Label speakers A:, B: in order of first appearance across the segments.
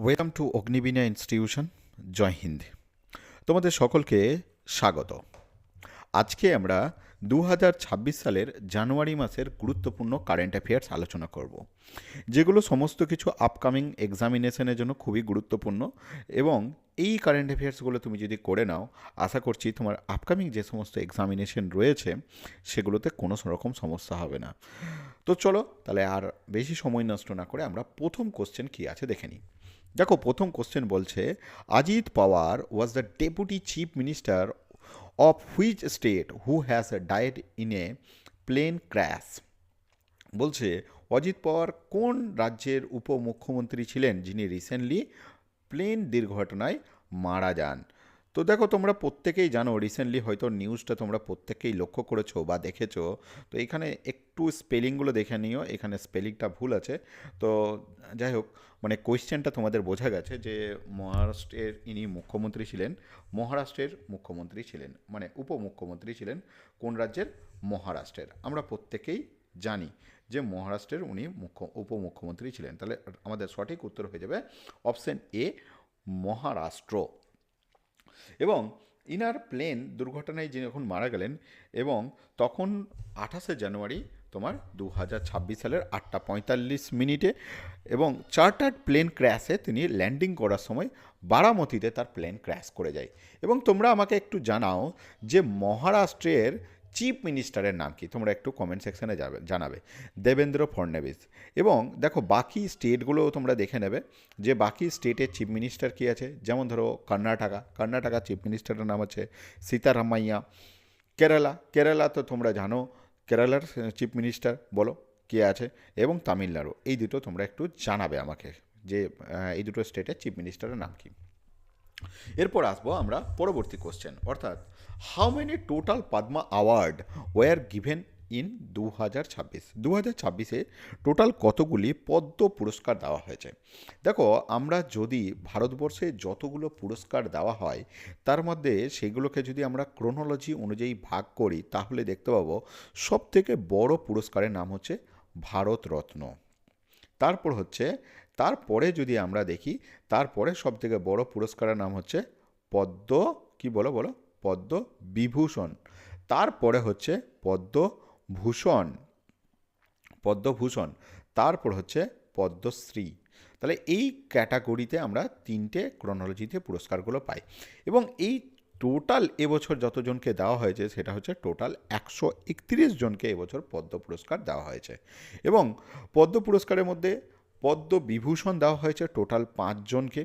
A: Welcome to Agnibina institution. জয় হিন্দ। তোমাদের সকলকে স্বাগত। আজকে আমরা 2026 সালের জানুয়ারি মাসের গুরুত্বপূর্ণ কারেন্ট অ্যাফেয়ার্স আলোচনা করব, যেগুলো সমস্ত কিছু আপকামিং এক্সামিনেশনের জন্য খুবই গুরুত্বপূর্ণ। এবং এই কারেন্ট অ্যাফেয়ার্সগুলো তুমি যদি করে নাও, আশা করছি তোমার আপকামিং যে সমস্ত এক্সামিনেশন রয়েছে সেগুলোতে কোনো রকম সমস্যা হবে না। তো চলো তাহলে আর বেশি সময় নষ্ট না করে আমরা প্রথম কোশ্চেন কী আছে দেখে নিই। দেখো, প্রথম কোশ্চেন বলছে, Ajit Pawar was the deputy chief minister of which state who has died in a plane crash. বলছে অজিত পাওয়ার কোন রাজ্যের উপমুখ্যমন্ত্রী ছিলেন যিনি রিসেন্টলি প্লেন দুর্ঘটনায় মারা যান। তো দেখো, তোমরা প্রত্যেকেই জানো, রিসেন্টলি হয়তো নিউজটা তোমরা প্রত্যেকেই লক্ষ্য করেছো বা দেখেছো। তো এখানে একটু স্পেলিংগুলো দেখে নিও, এখানে স্পেলিংটা ভুল আছে। তো যাই হোক, মানে কোয়েশ্চেনটা তোমাদের বোঝা গেছে যে মহারাষ্ট্রের ইনি মুখ্যমন্ত্রী ছিলেন, মহারাষ্ট্রের মুখ্যমন্ত্রী ছিলেন, মানে উপমুখ্যমন্ত্রী ছিলেন কোন রাজ্যের? মহারাষ্ট্রের। আমরা প্রত্যেকেই জানি যে মহারাষ্ট্রের উনি উপমুখ্যমন্ত্রী ছিলেন। তাহলে আমাদের সঠিক উত্তর হয়ে যাবে অপশন এ, মহারাষ্ট্র। এবং ইনার প্লেন দুর্ঘটনায় যিনি যখন মারা গেলেন, এবং তখন 28শে জানুয়ারি তোমার 2026 সালের 8:45 এবং চার্টার্ড প্লেন ক্র্যাশে তিনি ল্যান্ডিং করার সময় বারামতিতে তার প্লেন ক্র্যাশ করে যায়। এবং তোমরা আমাকে একটু জানাও যে মহারাষ্ট্রের চিফ মিনিস্টারের নাম কি, তোমরা একটু কমেন্ট সেকশনে জানাবে। দেবেন্দ্র ফডনবিস। এবং দেখো, বাকি স্টেটগুলোও তোমরা দেখে নেবে যে বাকি স্টেটের চিফ মিনিস্টার কী আছে। যেমন ধরো কর্ণাটকা চিফ মিনিস্টারের নাম আছে সীতারামাইয়া। কেরালা তো তোমরা জানো, কেরালার চিফ মিনিস্টার বলো কে আছে। এবং তামিলনাড়ু, এই দুটো তোমরা একটু জানাবে আমাকে যে এই দুটো স্টেটের চিফ মিনিস্টারের নাম কি। এরপর আসবো আমরা পরবর্তী কোশ্চেন, অর্থাৎ how many total Padma award were given in 2026 total কতগুলি পদ্ম পুরস্কার দেওয়া হয়েছে। দেখো, আমরা যদি ভারতবর্ষে যতগুলো পুরস্কার দেওয়া হয় তার মধ্যে সেগুলোকে যদি আমরা ক্রোনোলজি অনুযায়ী ভাগ করি তাহলে দেখতে পাবো সব থেকে বড় পুরস্কারের নাম হচ্ছে ভারতরত্ন। তারপর হচ্ছে, তারপরে যদি আমরা দেখি, তারপরে সব থেকে বড় পুরস্কারের নাম হচ্ছে পদ্ম, কি বলো বলো, পদ্ম বিভূষণ। তারপরে হচ্ছে পদ্মভূষণ, পদ্মভূষণ। তারপর হচ্ছে পদ্মশ্রী। তাহলে এই ক্যাটাগরিতে আমরা তিনটে ক্রোনোলজিতে পুরস্কারগুলো পাই। এবং এই টোটাল এবছর যতজনকে দেওয়া হয়েছে সেটা হচ্ছে টোটাল 131 জনকে এবছর পদ্ম পুরস্কার দেওয়া হয়েছে। এবং পদ্ম পুরস্কারের মধ্যে পদ্মবিভূষণ দেওয়া হয়েছে টোটাল 5 জনকে,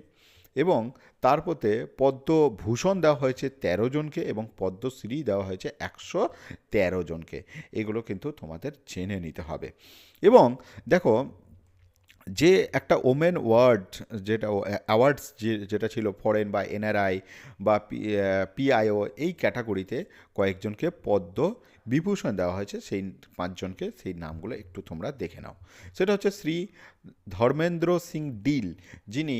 A: এবং তারপরে পদ্মভূষণ দেওয়া হয়েছে 13 জনকে, এবং পদ্মশ্রী দেওয়া হয়েছে 113 জনকে। এগুলো কিন্তু তোমাদের জেনে নিতে হবে। এবং দেখো, যে একটা ওমেন ওয়ার্ড, যেটা অ্যাওয়ার্ডস যেটা ছিল ফরেন বা এনআরআই বা পিআইও, এই ক্যাটাগরিতে কয়েকজনকে পদ্ম বিভূষণ দেওয়া হয়েছে। সেই 5 জনকে, সেই নামগুলো একটু তোমরা দেখে নাও। সেটা হচ্ছে শ্রী ধর্মেন্দ্র সিং ডিল, যিনি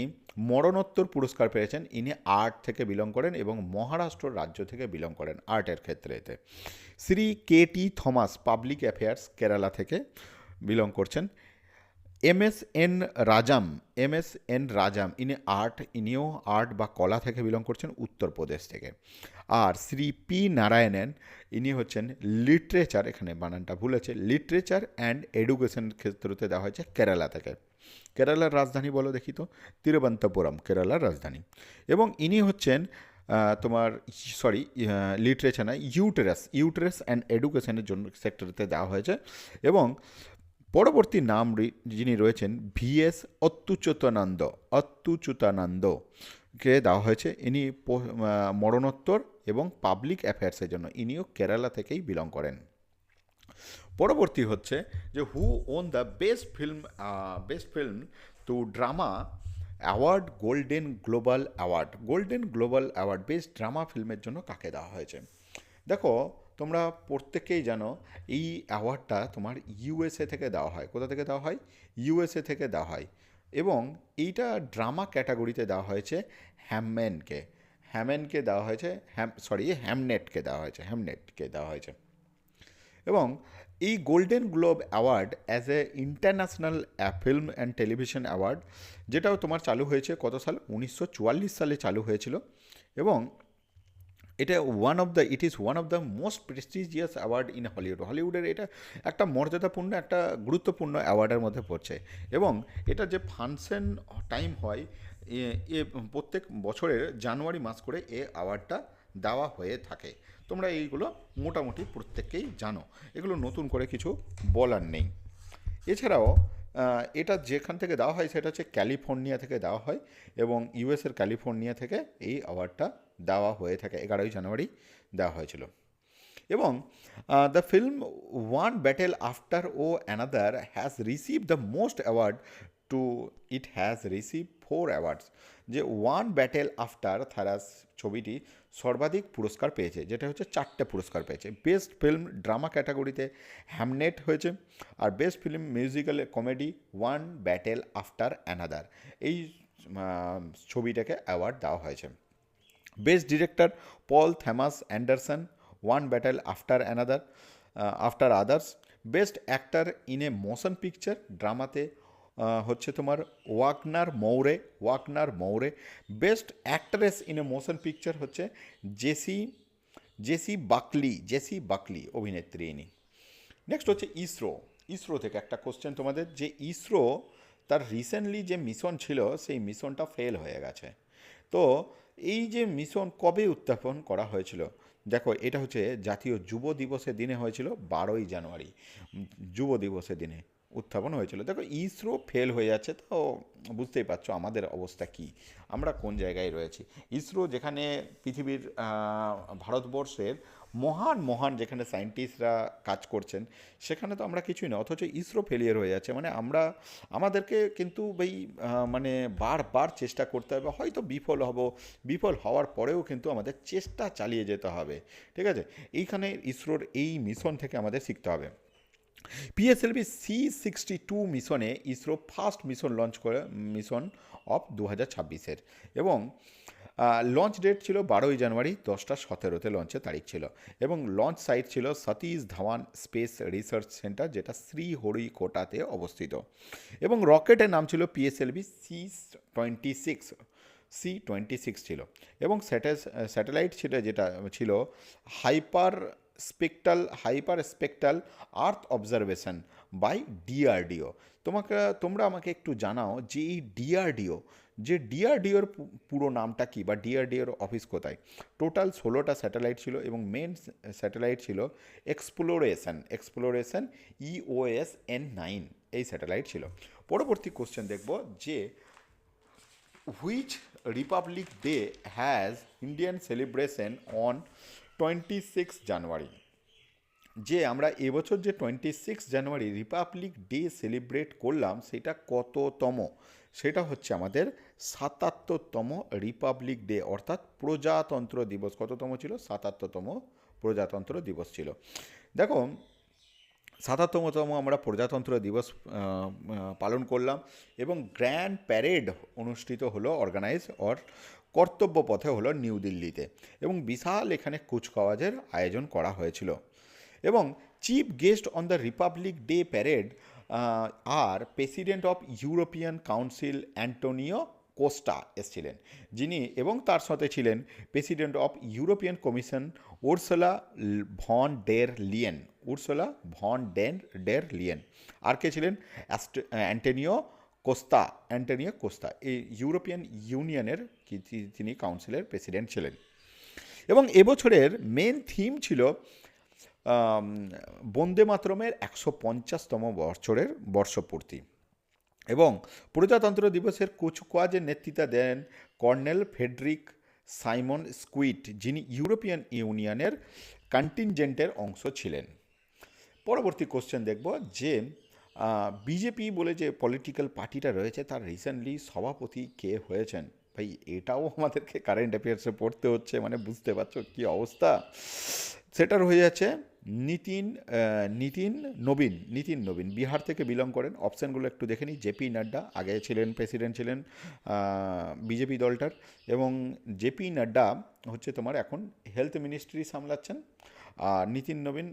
A: মরণোত্তর পুরস্কার পেয়েছেন। ইনি আর্ট থেকে বিলং করেন এবং মহারাষ্ট্র রাজ্য থেকে বিলং করেন আর্টের ক্ষেত্রেতে। শ্রী কে টি থমাস, পাবলিক অ্যাফেয়ার্স, কেরালা থেকে বিলং করছেন। এম এস এন রাজাম, ইনিও আর্ট বা কলা থেকে বিলং করছেন উত্তরপ্রদেশ থেকে। আর শ্রী পি নারায়ণন, ইনি হচ্ছেন লিটারেচার, এখানে বানানটা ভুল আছে, লিটারেচার অ্যান্ড এডুকেশন ক্ষেত্রতে দেওয়া হয়েছে কেরালা থেকে। কেরালার রাজধানী বলো দেখি তো? তিরুবনন্তপুরম কেরালার রাজধানী। এবং ইনি হচ্ছেন তোমার, সরি, লিটারেচার না, ইউটেরাস অ্যান্ড এডুকেশনের জন্য সেক্টরতে দেওয়া হয়েছে। এবং পরবর্তী নাম যিনি রয়েছেন ভিএস অচ্যুতানন্দকে দেওয়া হয়েছে। ইনি মরণোত্তর এবং পাবলিক অ্যাফেয়ার্সের জন্য, ইনিও কেরালা থেকেই বিলং করেন। পরবর্তী হচ্ছে যে who won the best film to drama award, golden global award best drama ফিল্মের জন্য কাকে দেওয়া হয়েছে। দেখো, তোমরা প্রত্যেকেই জানো এই অ্যাওয়ার্ডটা তোমার ইউএসএ থেকে দেওয়া হয়। কোথা থেকে দেওয়া হয়? ইউএসএ থেকে দেওয়া হয়। এবং এইটা ড্রামা ক্যাটাগরিতে দেওয়া হয়েছে হ্যামেনকে দেওয়া হয়েছে, হ্যামনেটকে দেওয়া হয়েছে। এবং এই golden globe award as a international film and television award, যেটাও তোমার চালু হয়েছে কত সাল, 1944 সালে চালু হয়েছিল। এবং এটা it is one of the most prestigious award in Hollywood. হলিউডের এটা একটা মর্যাদাপূর্ণ, একটা গুরুত্বপূর্ণ অ্যাওয়ার্ডের মধ্যে পড়ছে। এবং এটা যে ফাংশন টাইম হয়, এ এ প্রত্যেক বছরের জানুয়ারি মাস করে এ অ্যাওয়ার্ডটা দেওয়া হয়ে থাকে। তোমরা এইগুলো মোটামুটি প্রত্যেককেই জানো, এগুলো নতুন করে কিছু বলার নেই। এছাড়াও এটা যেখান থেকে দেওয়া হয় সেটা হচ্ছে ক্যালিফোর্নিয়া থেকে দেওয়া হয়, এবং ইউএসের ক্যালিফোর্নিয়া থেকে এই অ্যাওয়ার্ডটা দেওয়া হয়ে থাকে। 11ই জানুয়ারি দেওয়া হয়েছিল। এবং the film one battle after ও another has receive the most award to it has receive 4 awards. যে ওয়ান ব্যাটেল আফটার থারাস ছবিটি সর্বাধিক পুরস্কার পেয়েছে, যেটা হচ্ছে 4টে পুরস্কার পেয়েছে। বেস্ট ফিল্ম ড্রামা ক্যাটাগরিতে হ্যামনেট হয়েছে, আর best film musical comedy one battle after another, এই ছবিটাকে অ্যাওয়ার্ড দেওয়া হয়েছে। Best director Paul Thomas Anderson, one battle after another after others. Best actor in a motion picture ড্রামাতে হচ্ছে তোমার Wagner Moura. Best actress in a motion picture হচ্ছে Jessie Buckley অভিনেত্রী ইনি। নেক্সট হচ্ছে ইসরো থেকে একটা কোশ্চেন তোমাদের, যে ইসরো তার রিসেন্টলি যে মিশন ছিল সেই মিশনটা ফেল হয়ে গেছে। তো এই যে মিশন কবে উত্থাপন করা হয়েছিল, দেখো এটা হচ্ছে জাতীয় যুব দিবসের দিনে হয়েছিল, 12ই জানুয়ারি যুব দিবসের দিনে উত্থাপন হয়েছিল। দেখো ইসরো ফেল হয়ে যাচ্ছে, তো বুঝতেই পারছো আমাদের অবস্থা কি, আমরা কোন জায়গায় রয়েছি। ইসরো যেখানে পৃথিবীর ভারতবর্ষের মহান মহান যেখানে সায়েন্টিস্টরা কাজ করছেন, সেখানে তো আমরা কিছুই না, অথচ ইসরো ফেলিয়ার হয়ে যাচ্ছে। মানে আমাদেরকে কিন্তু মানে বারবার চেষ্টা করতে হবে, হয়তো বিফল হওয়ার পরেও কিন্তু আমাদের চেষ্টা চালিয়ে যেতে হবে, ঠিক আছে। এইখানে ইসরোর এই মিশন থেকে আমাদের শিখতে হবে। পিএসএলভি C62 মিশনে ইসরো ফার্স্ট মিশন লঞ্চ করে, মিশন অফ 2026-এর। এবং লঞ্চ ডেট ছিল 12ই জানুয়ারি 10:17 লঞ্চের তারিখ ছিল। এবং লঞ্চ সাইট ছিল Satish Dhawan space research centre, যেটা শ্রীহরিকোটাতে অবস্থিত। এবং রকেটের নাম ছিল পিএসএলভি C26 ছিল। এবং স্যাটেলাইট ছিল যেটা ছিল hyper spectral earth observation by DRDO. তোমরা আমাকে একটু জানাও যে এই ডিআরডিওর পুরো নামটা কি, বা ডিআরডিওর অফিস কোথায়। টোটাল 16টা স্যাটেলাইট ছিল, এবং মেন স্যাটেলাইট ছিল এক্সপ্লোরেশন EOS-N9, এই স্যাটেলাইট ছিল। পরবর্তী কোশ্চেন দেখব যে which Republic day has Indian celebration on 26 জানুয়ারি। যে আমরা এবছর যে 26 জানুয়ারি রিপাবলিক ডে সেলিব্রেট করলাম, সেটা কততম, সেটা হচ্ছে আমাদের 77তম রিপাবলিক ডে, অর্থাৎ প্রজাতন্ত্র দিবস। কততম ছিল? 77তম প্রজাতন্ত্র দিবস ছিল। দেখো 77তম আমরা প্রজাতন্ত্র দিবস পালন করলাম, এবং গ্র্যান্ড প্যারেড অনুষ্ঠিত হলো, কর্তব্য পথে হলো নিউ দিল্লিতে, এবং বিশাল এখানে কুচকাওয়াজের আয়োজন করা হয়েছিল। এবং chief guest on the Republic Day parade আর president of European Council Antonio Costa এসেছিলেন, যিনি, এবং তার সাথে ছিলেন president of European Commission Ursula von der Leyen. আর কে ছিলেন? অ্যান্টোনিও কোস্তা এই ইউরোপিয়ান ইউনিয়নের তিনি কাউন্সিলের প্রেসিডেন্ট ছিলেন। এবং এবছরের মেন থিম ছিল বন্দে মাতরমের 150তম বছরের বর্ষপূর্তি। এবং প্রজাতন্ত্র দিবসের কুচকাওয়াজের নেতৃত্ব দেন কর্নেল ফ্রেডরিক সাইমন স্কুইট, যিনি ইউরোপিয়ান ইউনিয়নের কন্টিনজেন্টের অংশ ছিলেন। পরবর্তী কোশ্চেন দেখব যে বিজেপি বলে যে পলিটিক্যাল পার্টিটা রয়েছে, তার রিসেন্টলি সভাপতি কে হয়েছেন। ভাই এটাও আমাদেরকে কারেন্ট অ্যাফেয়ার্সে পড়তে হচ্ছে, মানে বুঝতে পারছো কী অবস্থা। সেটার হয়ে যাচ্ছে নীতিন নবীন, বিহার থেকে বিলং করেন। অপশানগুলো একটু দেখে নিই। জেপি নাড্ডা আগে প্রেসিডেন্ট ছিলেন বিজেপি দলটার, এবং জেপি নাড্ডা হচ্ছে তোমার এখন হেলথ মিনিস্ট্রি সামলাচ্ছেন। আর নীতিন নবীন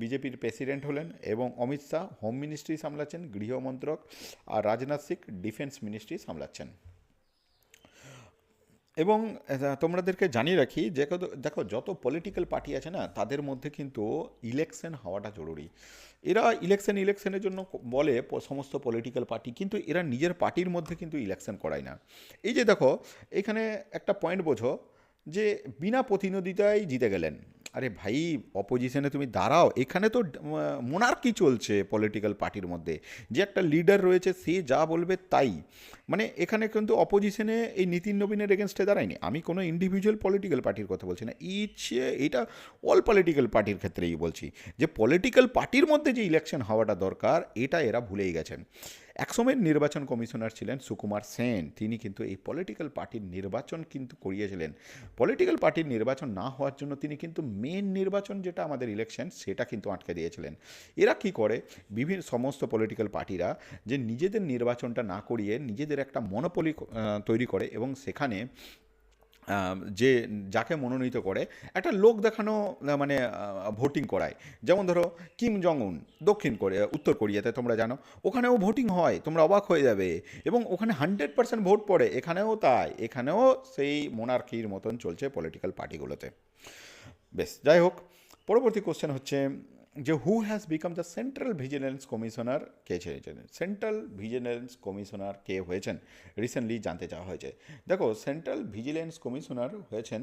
A: বিজেপির প্রেসিডেন্ট হলেন, এবং অমিত শাহ হোম মিনিস্ট্রি সামলাচ্ছেন, গৃহমন্ত্রক, আর রাজনাথ সিং ডিফেন্স মিনিস্ট্রি সামলাচ্ছেন। এবং তোমাদেরকে জানিয়ে রাখি যে দেখো যত পলিটিক্যাল পার্টি আছে না, তাদের মধ্যে কিন্তু ইলেকশন হওয়াটা জরুরি। এরা ইলেকশনের জন্য বলে সমস্ত পলিটিক্যাল পার্টি, কিন্তু এরা নিজের পার্টির মধ্যে কিন্তু ইলেকশন করায় না। এই যে দেখো এখানে একটা পয়েন্ট বোঝো, যে বিনা প্রতিদ্বন্দ্বিতায় জিতে গেলেন। আরে ভাই, অপোজিশনে তুমি দাঁড়াও। এখানে তো মোনার্কি চলছে পলিটিক্যাল পার্টির মধ্যে, যে একটা লিডার রয়েছে, সে যা বলবে তাই। মানে এখানে কিন্তু অপোজিশনে এই নীতিন নবীনের এগেনস্টে দাঁড়ায়নি। আমি কোনো ইন্ডিভিজুয়াল পলিটিক্যাল পার্টির কথা বলছি না, এটা অল পলিটিক্যাল পার্টির ক্ষেত্রেই বলছি, যে পলিটিক্যাল পার্টির মধ্যে যে ইলেকশন হওয়াটা দরকার, এটা এরা ভুলেই গেছেন। একসময়ের নির্বাচন কমিশনার ছিলেন সুকুমার সেন, তিনি কিন্তু এই পলিটিক্যাল পার্টির নির্বাচন কিন্তু করিয়েছিলেন। পলিটিক্যাল পার্টির নির্বাচন না হওয়ার জন্য তিনি কিন্তু মেন নির্বাচন, যেটা আমাদের ইলেকশন, সেটা কিন্তু আটকে দিয়েছিলেন। এরা কি করে, বিভিন্ন সমস্ত পলিটিক্যাল পার্টিরা যে নিজেদের নির্বাচনটা না করিয়ে নিজেদের একটা মনোপলি তৈরি করে, এবং সেখানে যে যাকে মনোনীত করে একটা লোক দেখানো, মানে ভোটিং করায়। যেমন ধরো কিম জং উন, উত্তর কোরিয়াতে তোমরা জানো, ওখানেও ভোটিং হয়, তোমরা অবাক হয়ে যাবে, এবং ওখানে 100% ভোট পড়ে। এখানেও তাই, এখানেও সেই মোনার্কির মতন চলছে পলিটিক্যাল পার্টিগুলোতে। বেশ, যাই হোক, পরবর্তী কোশ্চেন হচ্ছে যে who has become the central vigilance commissioner, কে হয়েছেন সেন্ট্রাল ভিজিলেন্স কমিশনার, কে হয়েছেন রিসেন্টলি জানতে চাওয়া হয়েছে। দেখো, সেন্ট্রাল ভিজিলেন্স কমিশনার হয়েছেন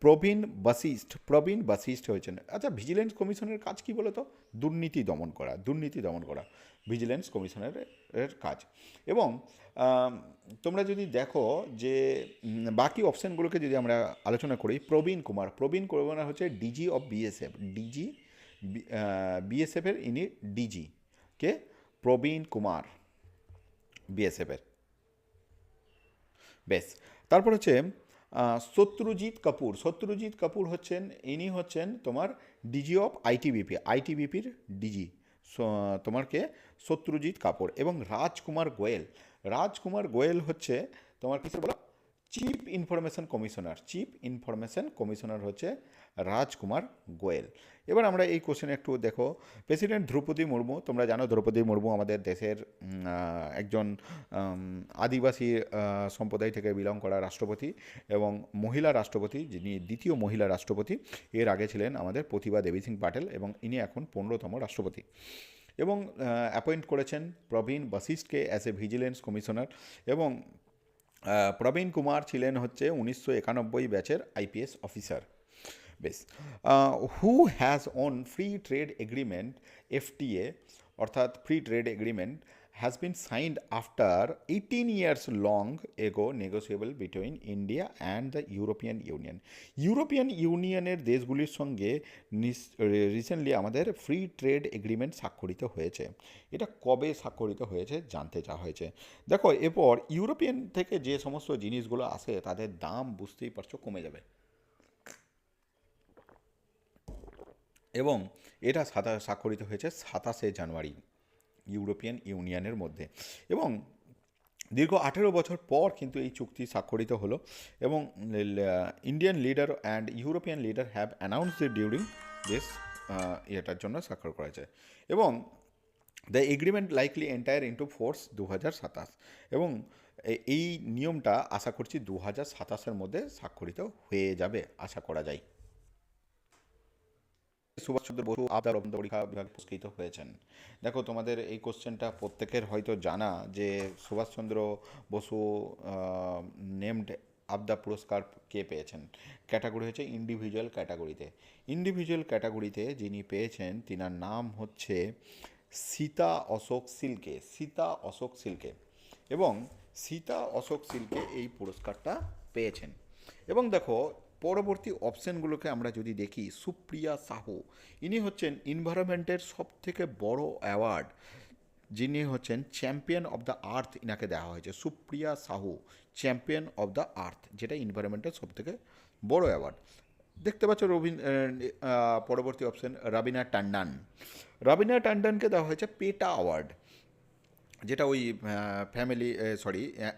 A: প্রবীণ বাসিস্ট হয়েছেন। আচ্ছা, ভিজিলেন্স কমিশনের কাজ কী বলো তো? দুর্নীতি দমন করা ভিজিলেন্স কমিশনারের কাজ। এবং তোমরা যদি দেখো যে বাকি অপশানগুলোকে যদি আমরা আলোচনা করি, প্রবীণ কুমার হচ্ছে ডিজি অফ বিএসএফ, বিএসএফের ইনি ডিজি, কে? প্রবীণ কুমার, বিএসএফের। বেশ, তারপর হচ্ছে সত্যজিৎ কাপুর ইনি হচ্ছেন তোমার ডিজি অফ আইটিবিপির ডিজি, তোমার কে? সত্যজিৎ কাপুর। এবং রাজকুমার গোয়েল হচ্ছে তোমার কিছু বলো, চিফ ইনফরমেশন কমিশনার হচ্ছে রাজকুমার গোয়েল। এবার আমরা এই কোশ্চেনে একটু দেখো, প্রেসিডেন্ট দ্রৌপদী মুর্মু, তোমরা জানো দ্রৌপদী মুর্মু আমাদের দেশের একজন আদিবাসী সম্প্রদায় থেকে বিলং করা রাষ্ট্রপতি, এবং মহিলা রাষ্ট্রপতি, যিনি দ্বিতীয় মহিলা রাষ্ট্রপতি। এর আগে ছিলেন আমাদের প্রতিভা দেবী সিং পাটেল, এবং ইনি এখন 15তম রাষ্ট্রপতি। এবং অ্যাপয়েন্ট করেছেন প্রবীণ বাসিস্টকে অ্যাজ এ ভিজিলেন্স কমিশনার। এবং প্রবীণ কুমার ছিলেন হচ্ছে 1991 ব্যাচের আইপিএস অফিসার। বেশ, who has on free trade agreement, FTA, অর্থাৎ free trade agreement has been signed after 18 years long ago negotiable between India and the European Union. European ইউনিয়নের দেশগুলির সঙ্গে recently আমাদের ফ্রি ট্রেড এগ্রিমেন্ট স্বাক্ষরিত হয়েছে। এটা কবে স্বাক্ষরিত হয়েছে জানতে চাওয়া হয়েছে। দেখো, এরপর ইউরোপিয়ান থেকে যে সমস্ত জিনিসগুলো আসে, তাদের দাম বুঝতেই পারছো কমে যাবে। এবং এটা স্বাক্ষরিত হয়েছে 27শে জানুয়ারি ইউরোপিয়ান ইউনিয়নের মধ্যে। এবং দীর্ঘ 18 বছর পর কিন্তু এই চুক্তি স্বাক্ষরিত হলো। এবং Indian leader and European leader have announced during this, এটার জন্য স্বাক্ষর করেছে। এবং the agreement likely entire into force 2027। এবং এই নিয়মটা আশা করছি 2027-এর মধ্যে স্বাক্ষরিত হয়ে যাবে, আশা করা যায়। সুভাষচন্দ্র বসু আবদার পরীক্ষা বিভাগে পুরস্কৃত হয়েছেন। দেখো, তোমাদের এই কোশ্চেনটা প্রত্যেকের হয়তো জানা, যে সুভাষচন্দ্র বসু নেমড আবদা পুরস্কার কে পেয়েছেন। ক্যাটাগরি হচ্ছে ইন্ডিভিজুয়াল ক্যাটাগরিতে যিনি পেয়েছেন, তিনার নাম হচ্ছে সীতা অশোক সিল্কে। এবং সীতা অশোক সিল্কে এই পুরস্কারটা পেয়েছেন। এবং দেখো, পরবর্তী অপশানগুলোকে আমরা যদি দেখি, সুপ্রিয়া সাহু, ইনি হচ্ছেন এনভায়রনমেন্টের সবথেকে বড় অ্যাওয়ার্ড, যিনি হচ্ছেন চ্যাম্পিয়ন অফ দ্য আর্থ, ইনাকে দেওয়া হয়েছে। Supriya Sahu, champion of the earth, যেটা এনভায়রনমেন্টের সবথেকে বড় অ্যাওয়ার্ড। দেখতে পাচ্ছ পরবর্তী অপশান রাবিনা টান্ডনকে দেওয়া হয়েছে পেটা অ্যাওয়ার্ড, যেটা ওই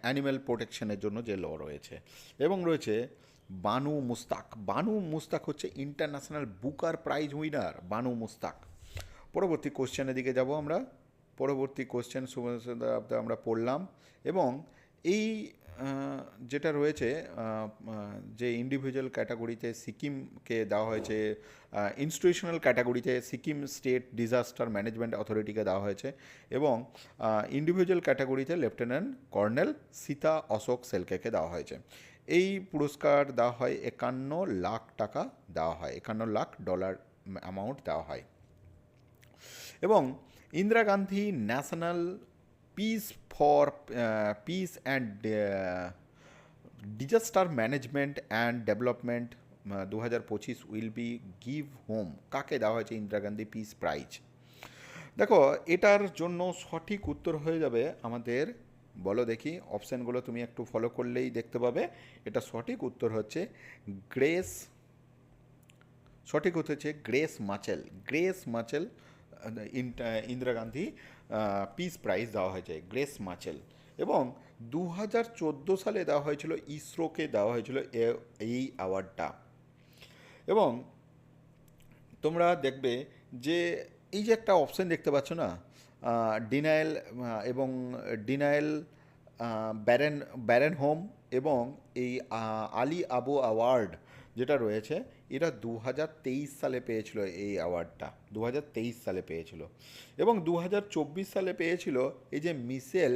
A: অ্যানিম্যাল প্রোটেকশনের জন্য যে ল রয়েছে। এবং রয়েছে বানু মুস্তাক। বানু মুস্তাক হচ্ছে international Booker prize winner Banu Mushtaq. পরবর্তী কোশ্চেনের দিকে যাব আমরা। পরবর্তী কোশ্চেন আমরা পড়লাম এবং এই যেটা রয়েছে যে ইন্ডিভিজুয়াল ক্যাটাগরিতে সিকিমকে দেওয়া হয়েছে, ইনস্টিটিউশনাল ক্যাটাগরিতে সিকিম স্টেট ডিজাস্টার ম্যানেজমেন্ট অথরিটিকে দেওয়া হয়েছে এবং ইন্ডিভিজুয়াল ক্যাটাগরিতে লেফটেন্যান্ট কর্নেল সীতা অশোক সেলকেকে দেওয়া হয়েছে। এই পুরস্কার দেওয়া হয় 51 লাখ টাকা দেওয়া হয়, $51 লাখ অ্যামাউন্ট দেওয়া হয়। এবং Indira Gandhi national piece for piece and disaster management and development 2025 will be give home কাকে দেওয়া হয়েছে ইন্দিরা গান্ধী পিস প্রাইজ? দেখো, এটার জন্য সঠিক উত্তর হয়ে যাবে আমাদের, বলো দেখি অপশানগুলো তুমি একটু ফলো করলেই দেখতে পাবে। এটা সঠিক উত্তর হচ্ছে গ্রেস, সঠিক হচ্ছে grace Machel. Grace Machel Indira Gandhi peace prize দেওয়া হয়েছে গ্রেস মাচেল। এবং 2014 সালে দেওয়া হয়েছিল, ইসরোকে দেওয়া হয়েছিল এই অ্যাওয়ার্ডটা। এবং তোমরা দেখবে যে এই যে একটা অপশান দেখতে পাচ্ছ না, ডিনায়েল এবং ডিনায়েল ব্যারেন হোম এবং এই আলী আবু অ্যাওয়ার্ড যেটা রয়েছে, এরা 2023 সালে পেয়েছিল এই অ্যাওয়ার্ডটা, 2023 সালে পেয়েছিল। এবং 2024 সালে পেয়েছিল এই যে মিশেল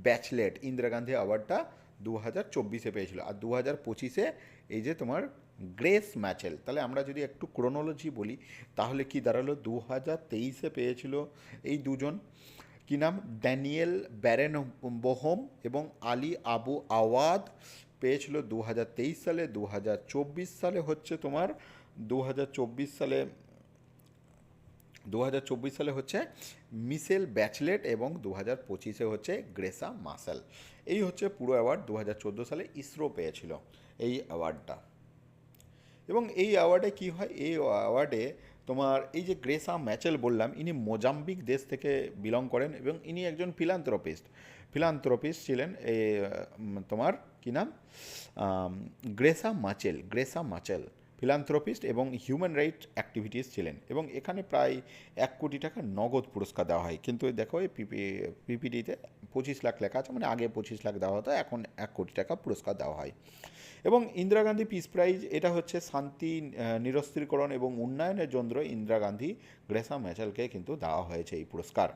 A: ব্যাচলেট ইন্দিরা গান্ধী অ্যাওয়ার্ডটা 2024-এ পেয়েছিল। আর 2025-এ এই যে তোমার গ্রেস ম্যাচেল। তাহলে আমরা যদি একটু ক্রোনোলজি বলি তাহলে কি দাঁড়ালো, 2023-এ পেয়েছিল এই দুজন, কি নাম, ড্যানিয়েল ব্যারেন বোহম এবং আলী আবু আওয়াদ পেয়েছিল 2023 সালে। 2024 সালে হচ্ছে তোমার 2024 সালে 2024 সালে হচ্ছে মিশেল ব্যাচলেট এবং 2025-এ হচ্ছে গ্রেসা মাসেল। এই হচ্ছে পুরো অ্যাওয়ার্ড 2014 সালে ইসরো পেয়েছিল এই অ্যাওয়ার্ডটা। এবং এই অ্যাওয়ার্ডে কি হয়, এই অ্যাওয়ার্ডে তোমার এই যে গ্রেসা ম্যাচেল বললাম, ইনি মোজাম্বিক দেশ থেকে বিলং করেন এবং ইনি একজন ফিলান্থ্রপিস্ট ছিলেন। তোমার কি নাম, গ্রেসা মাচেল ফিলান্থ্রপিস্ট এবং হিউম্যান রাইট অ্যাক্টিভিটিস ছিলেন। এবং এখানে প্রায় 1 কোটি টাকা নগদ পুরস্কার দেওয়া হয়। কিন্তু দেখো এই পিপিটিতে 25 লাখ লেখা আছে, মানে আগে 25 লাখ দেওয়া হতো, এখন 1 কোটি টাকা পুরস্কার দেওয়া হয়। এবং ইন্দিরা গান্ধী পিস প্রাইজ এটা হচ্ছে শান্তি, নিরস্ত্রীকরণ এবং উন্নয়নের জন্য ইন্দিরা গান্ধী গ্রেসা ম্যাচেলকে কিন্তু দেওয়া হয়েছে এই পুরস্কার।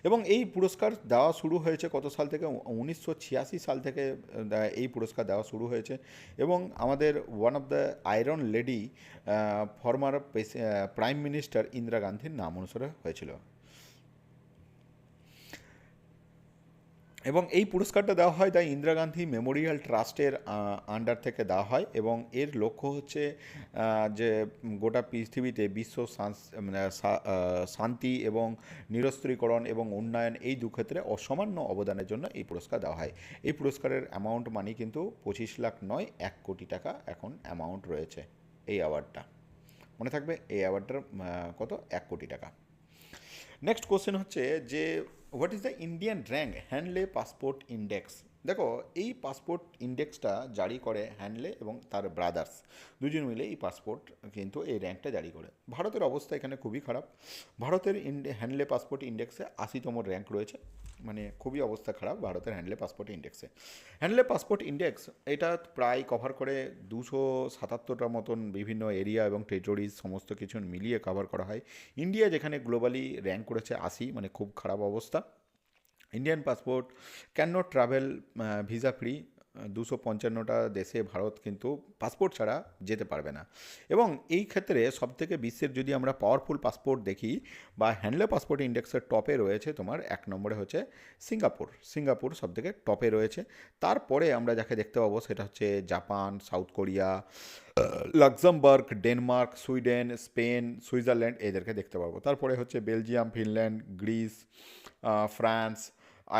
A: এবং এই পুরস্কার দেওয়া শুরু হয়েছে কত সাল থেকে, 1986 সাল থেকে এই পুরস্কার দেওয়া শুরু হয়েছে। এবং আমাদের one of the iron lady former prime minister Indira গান্ধীর নাম অনুসারে হয়েছিল। এবং এই পুরস্কারটা দেওয়া হয় দ্য ইন্দিরা গান্ধী মেমোরিয়াল ট্রাস্টের আন্ডার থেকে দেওয়া হয়। এবং এর লক্ষ্য হচ্ছে যে গোটা পৃথিবীতে বিশ্ব শান্তি এবং নিরস্ত্রীকরণ এবং উন্নয়ন এই দু ক্ষেত্রে অসামান্য অবদানের জন্য এই পুরস্কার দেওয়া হয়। এই পুরস্কারের অ্যামাউন্ট মানি কিন্তু 25 লাখ নয়, 1 কোটি টাকা এখন অ্যামাউন্ট রয়েছে এই অ্যাওয়ার্ডটা। মনে থাকবে এই অ্যাওয়ার্ডটার কত, 1 কোটি টাকা। নেক্সট কোশ্চেন হচ্ছে যে what is the Indian rank Henley passport index? দেখো, এই পাসপোর্ট ইন্ডেক্সটা জারি করে হ্যান্ডলে এবং তার ব্রাদার্স দুজন মিলে এই পাসপোর্ট কিন্তু এই র্যাঙ্কটা জারি করে। ভারতের অবস্থা এখানে খুবই খারাপ। ভারতের হ্যান্ডলে পাসপোর্ট ইন্ডেক্সে 80তম র্যাঙ্ক রয়েছে, মানে খুবই অবস্থা খারাপ ভারতের হ্যান্ডলে পাসপোর্ট ইন্ডেক্সে। হ্যান্ডলে পাসপোর্ট ইন্ডেক্স এটা প্রায় কভার করে 277টার মতন বিভিন্ন এরিয়া এবং টেরিটরিজ সমস্ত কিছু মিলিয়ে কভার করা হয়। ইন্ডিয়া যেখানে গ্লোবালি র্যাঙ্ক করেছে 80, মানে খুব খারাপ অবস্থা। Indian passport can not travel visa free, 255টা দেশে ভারত কিন্তু পাসপোর্ট ছাড়া যেতে পারবে না। এবং এই ক্ষেত্রে সবথেকে বিশ্বের যদি আমরা পাওয়ারফুল পাসপোর্ট দেখি বা হ্যান্ডলে পাসপোর্ট ইন্ডেক্সের টপে রয়েছে তোমার 1 নম্বরে হচ্ছে সিঙ্গাপুর সবথেকে টপে রয়েছে। তারপরে আমরা যাকে দেখতে পাবো সেটা হচ্ছে Japan, south Korea, Luxembourg, Denmark, Sweden, Spain, Switzerland, এদেরকে দেখতে পাবো। তারপরে হচ্ছে Belgium, Finland, Greece, France,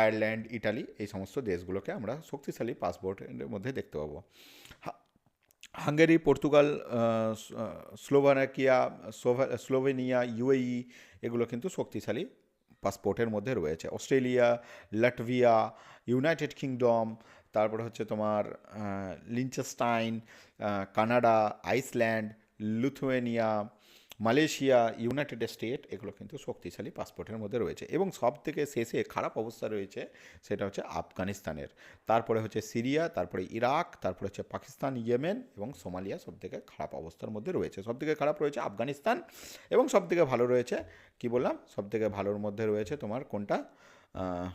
A: Ireland, Italy, এই সমস্ত দেশগুলোকে আমরা শক্তিশালী পাসপোর্টের মধ্যে দেখতে পাবো। Hungary, Portugal, Slovakia, Slovenia, UAE, এগুলো কিন্তু শক্তিশালী পাসপোর্টের মধ্যে রয়েছে। অস্ট্রেলিয়া, লাটভিয়া, ইউনাইটেড কিংডম, তারপরে হচ্ছে তোমার Liechtenstein, Canada, Iceland, Lithuania, Malaysia, United State, এগুলো কিন্তু শক্তিশালী পাসপোর্টের মধ্যে রয়েছে। এবং সব থেকে শেষে খারাপ অবস্থা রয়েছে সেটা হচ্ছে আফগানিস্তানের, তারপরে হচ্ছে সিরিয়া, তারপরে ইরাক, তারপরে হচ্ছে পাকিস্তান, ইয়েমেন এবং সোমালিয়া সব থেকে খারাপ অবস্থার মধ্যে রয়েছে। সব থেকে খারাপ রয়েছে আফগানিস্তান, এবং সব থেকে ভালো রয়েছে, কি বললাম, সব থেকে ভালোর মধ্যে রয়েছে তোমার কোনটা? আহ,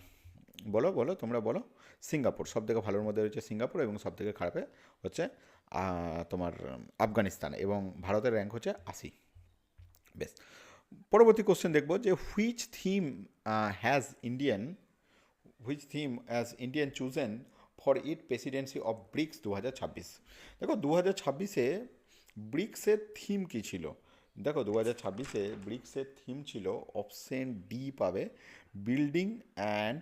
A: বলো বলো, তোমরা বলো। সিঙ্গাপুর সব থেকে ভালোর মধ্যে রয়েছে সিঙ্গাপুর, এবং সব থেকে খারাপে হচ্ছে তোমার আফগানিস্তান, এবং ভারতের র্যাঙ্ক হচ্ছে 80। বেশ, পরবর্তী কোশ্চেন দেখবো যে has Indian which theme as Indian chosen for it presidency of BRICS 2026। দেখো 2026-এ ব্রিক্সের থিম কী ছিল? দেখো 2026-এ ব্রিক্সের থিম ছিল, অপশন ডি পাবে, building and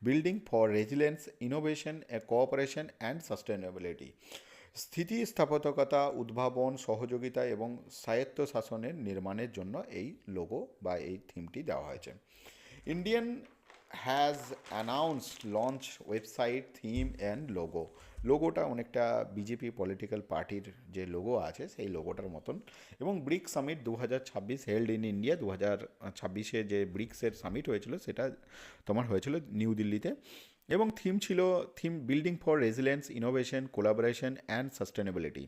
A: building for resilience, innovation, cooperation and sustainability. স্থিতিস্থাপকতা, উদ্ভাবন, সহযোগিতা এবং স্বায়ত্তশাসনের নির্মাণের জন্য এই লোগো বা এই থিমটি দেওয়া হয়েছে। Indian has announce launch website theme and logo. লোগোটা অনেকটা বিজেপি পলিটিক্যাল পার্টির যে লোগো আছে সেই লোগোটার মতন। এবং BRICS summit 2026 held in India, 2026-এ যে ব্রিক্সের সামিট হয়েছিল সেটা তোমার হয়েছিল নিউ দিল্লিতে। এবং theme building for resilience, innovation, collaboration and sustainability.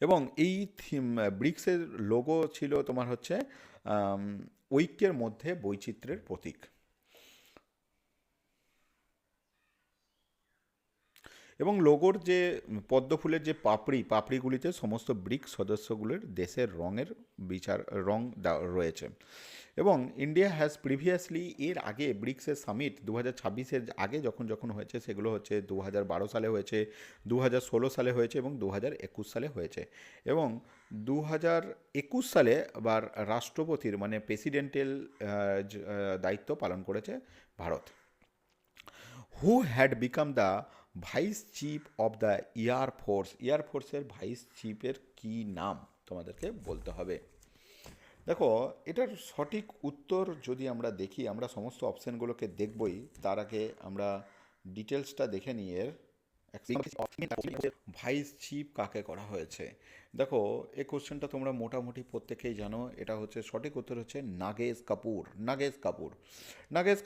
A: এবং এই থিম ব্রিক্সের লোগো ছিল তোমার হচ্ছে ঐক্যের মধ্যে বৈচিত্র্যের প্রতীক। এবং লোগোর যে পদ্মফুলের যে পাপড়িগুলিতে সমস্ত ব্রিক্স সদস্যগুলির দেশের রং রয়েছে। এবং ইন্ডিয়া হ্যাজ প্রিভিয়াসলি, এর আগে ব্রিক্সের সামিট 2026-এর আগে যখন যখন হয়েছে সেগুলো হচ্ছে 2012 সালে হয়েছে, 2016 সালে হয়েছে এবং 2021 সালে হয়েছে। এবং 2021 সালে আবার রাষ্ট্রপতির মানে প্রেসিডেন্টাল দায়িত্ব পালন করেছে ভারত। Who had become the vice chief of the এয়ারফোর্সের ভাইস চিফের কী নাম তোমাদেরকে বলতে হবে। দেখো এটার সঠিক উত্তর যদি আমরা দেখি, আমরা সমস্ত অপশানগুলোকে দেখবই, তার আগে আমরা ডিটেলসটা দেখে নিই এর। ভাইস চিফ কাকে করা হয়েছে? দেখো এই কোশ্চেনটা তোমরা মোটামুটি প্রত্যেকেই জানো, এটা হচ্ছে সঠিক উত্তর হচ্ছে নাগেশ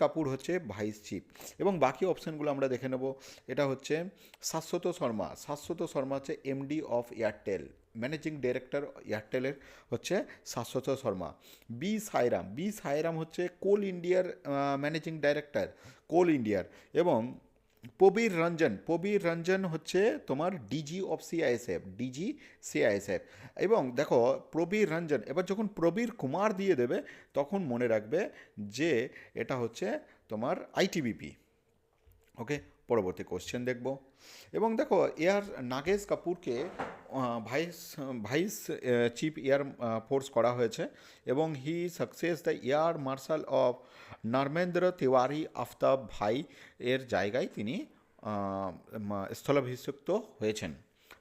A: কাপুর হচ্ছে ভাইস চিফ। এবং বাকি অপশানগুলো আমরা দেখে নেব। এটা হচ্ছে শাশ্বত শর্মা হচ্ছে MD of Airtel, managing director এয়ারটেলের হচ্ছে শাশ্বত শর্মা। বি সাইরাম হচ্ছে কোল ইন্ডিয়ার ম্যানেজিং ডাইরেক্টর, কোল ইন্ডিয়ার। এবং প্রবীর রঞ্জন হচ্ছে তোমার ডিজি সিআইএসএফ। এবং দেখো প্রবীর রঞ্জন, এবার যখন প্রবীর কুমার দিয়ে দেবে তখন মনে রাখবে যে এটা হচ্ছে তোমার আইটিবিপি। ওকে, পরবর্তী কোশ্চেন দেখব। এবং দেখো নাগেশ কাপুরকে vice vice chief air force করা হয়েছে, এবং he succeeds the air marshal of Narmendra Tiwari আফতাব ভাই এর জায়গায় তিনি স্থলাভিষিক্ত হয়েছেন।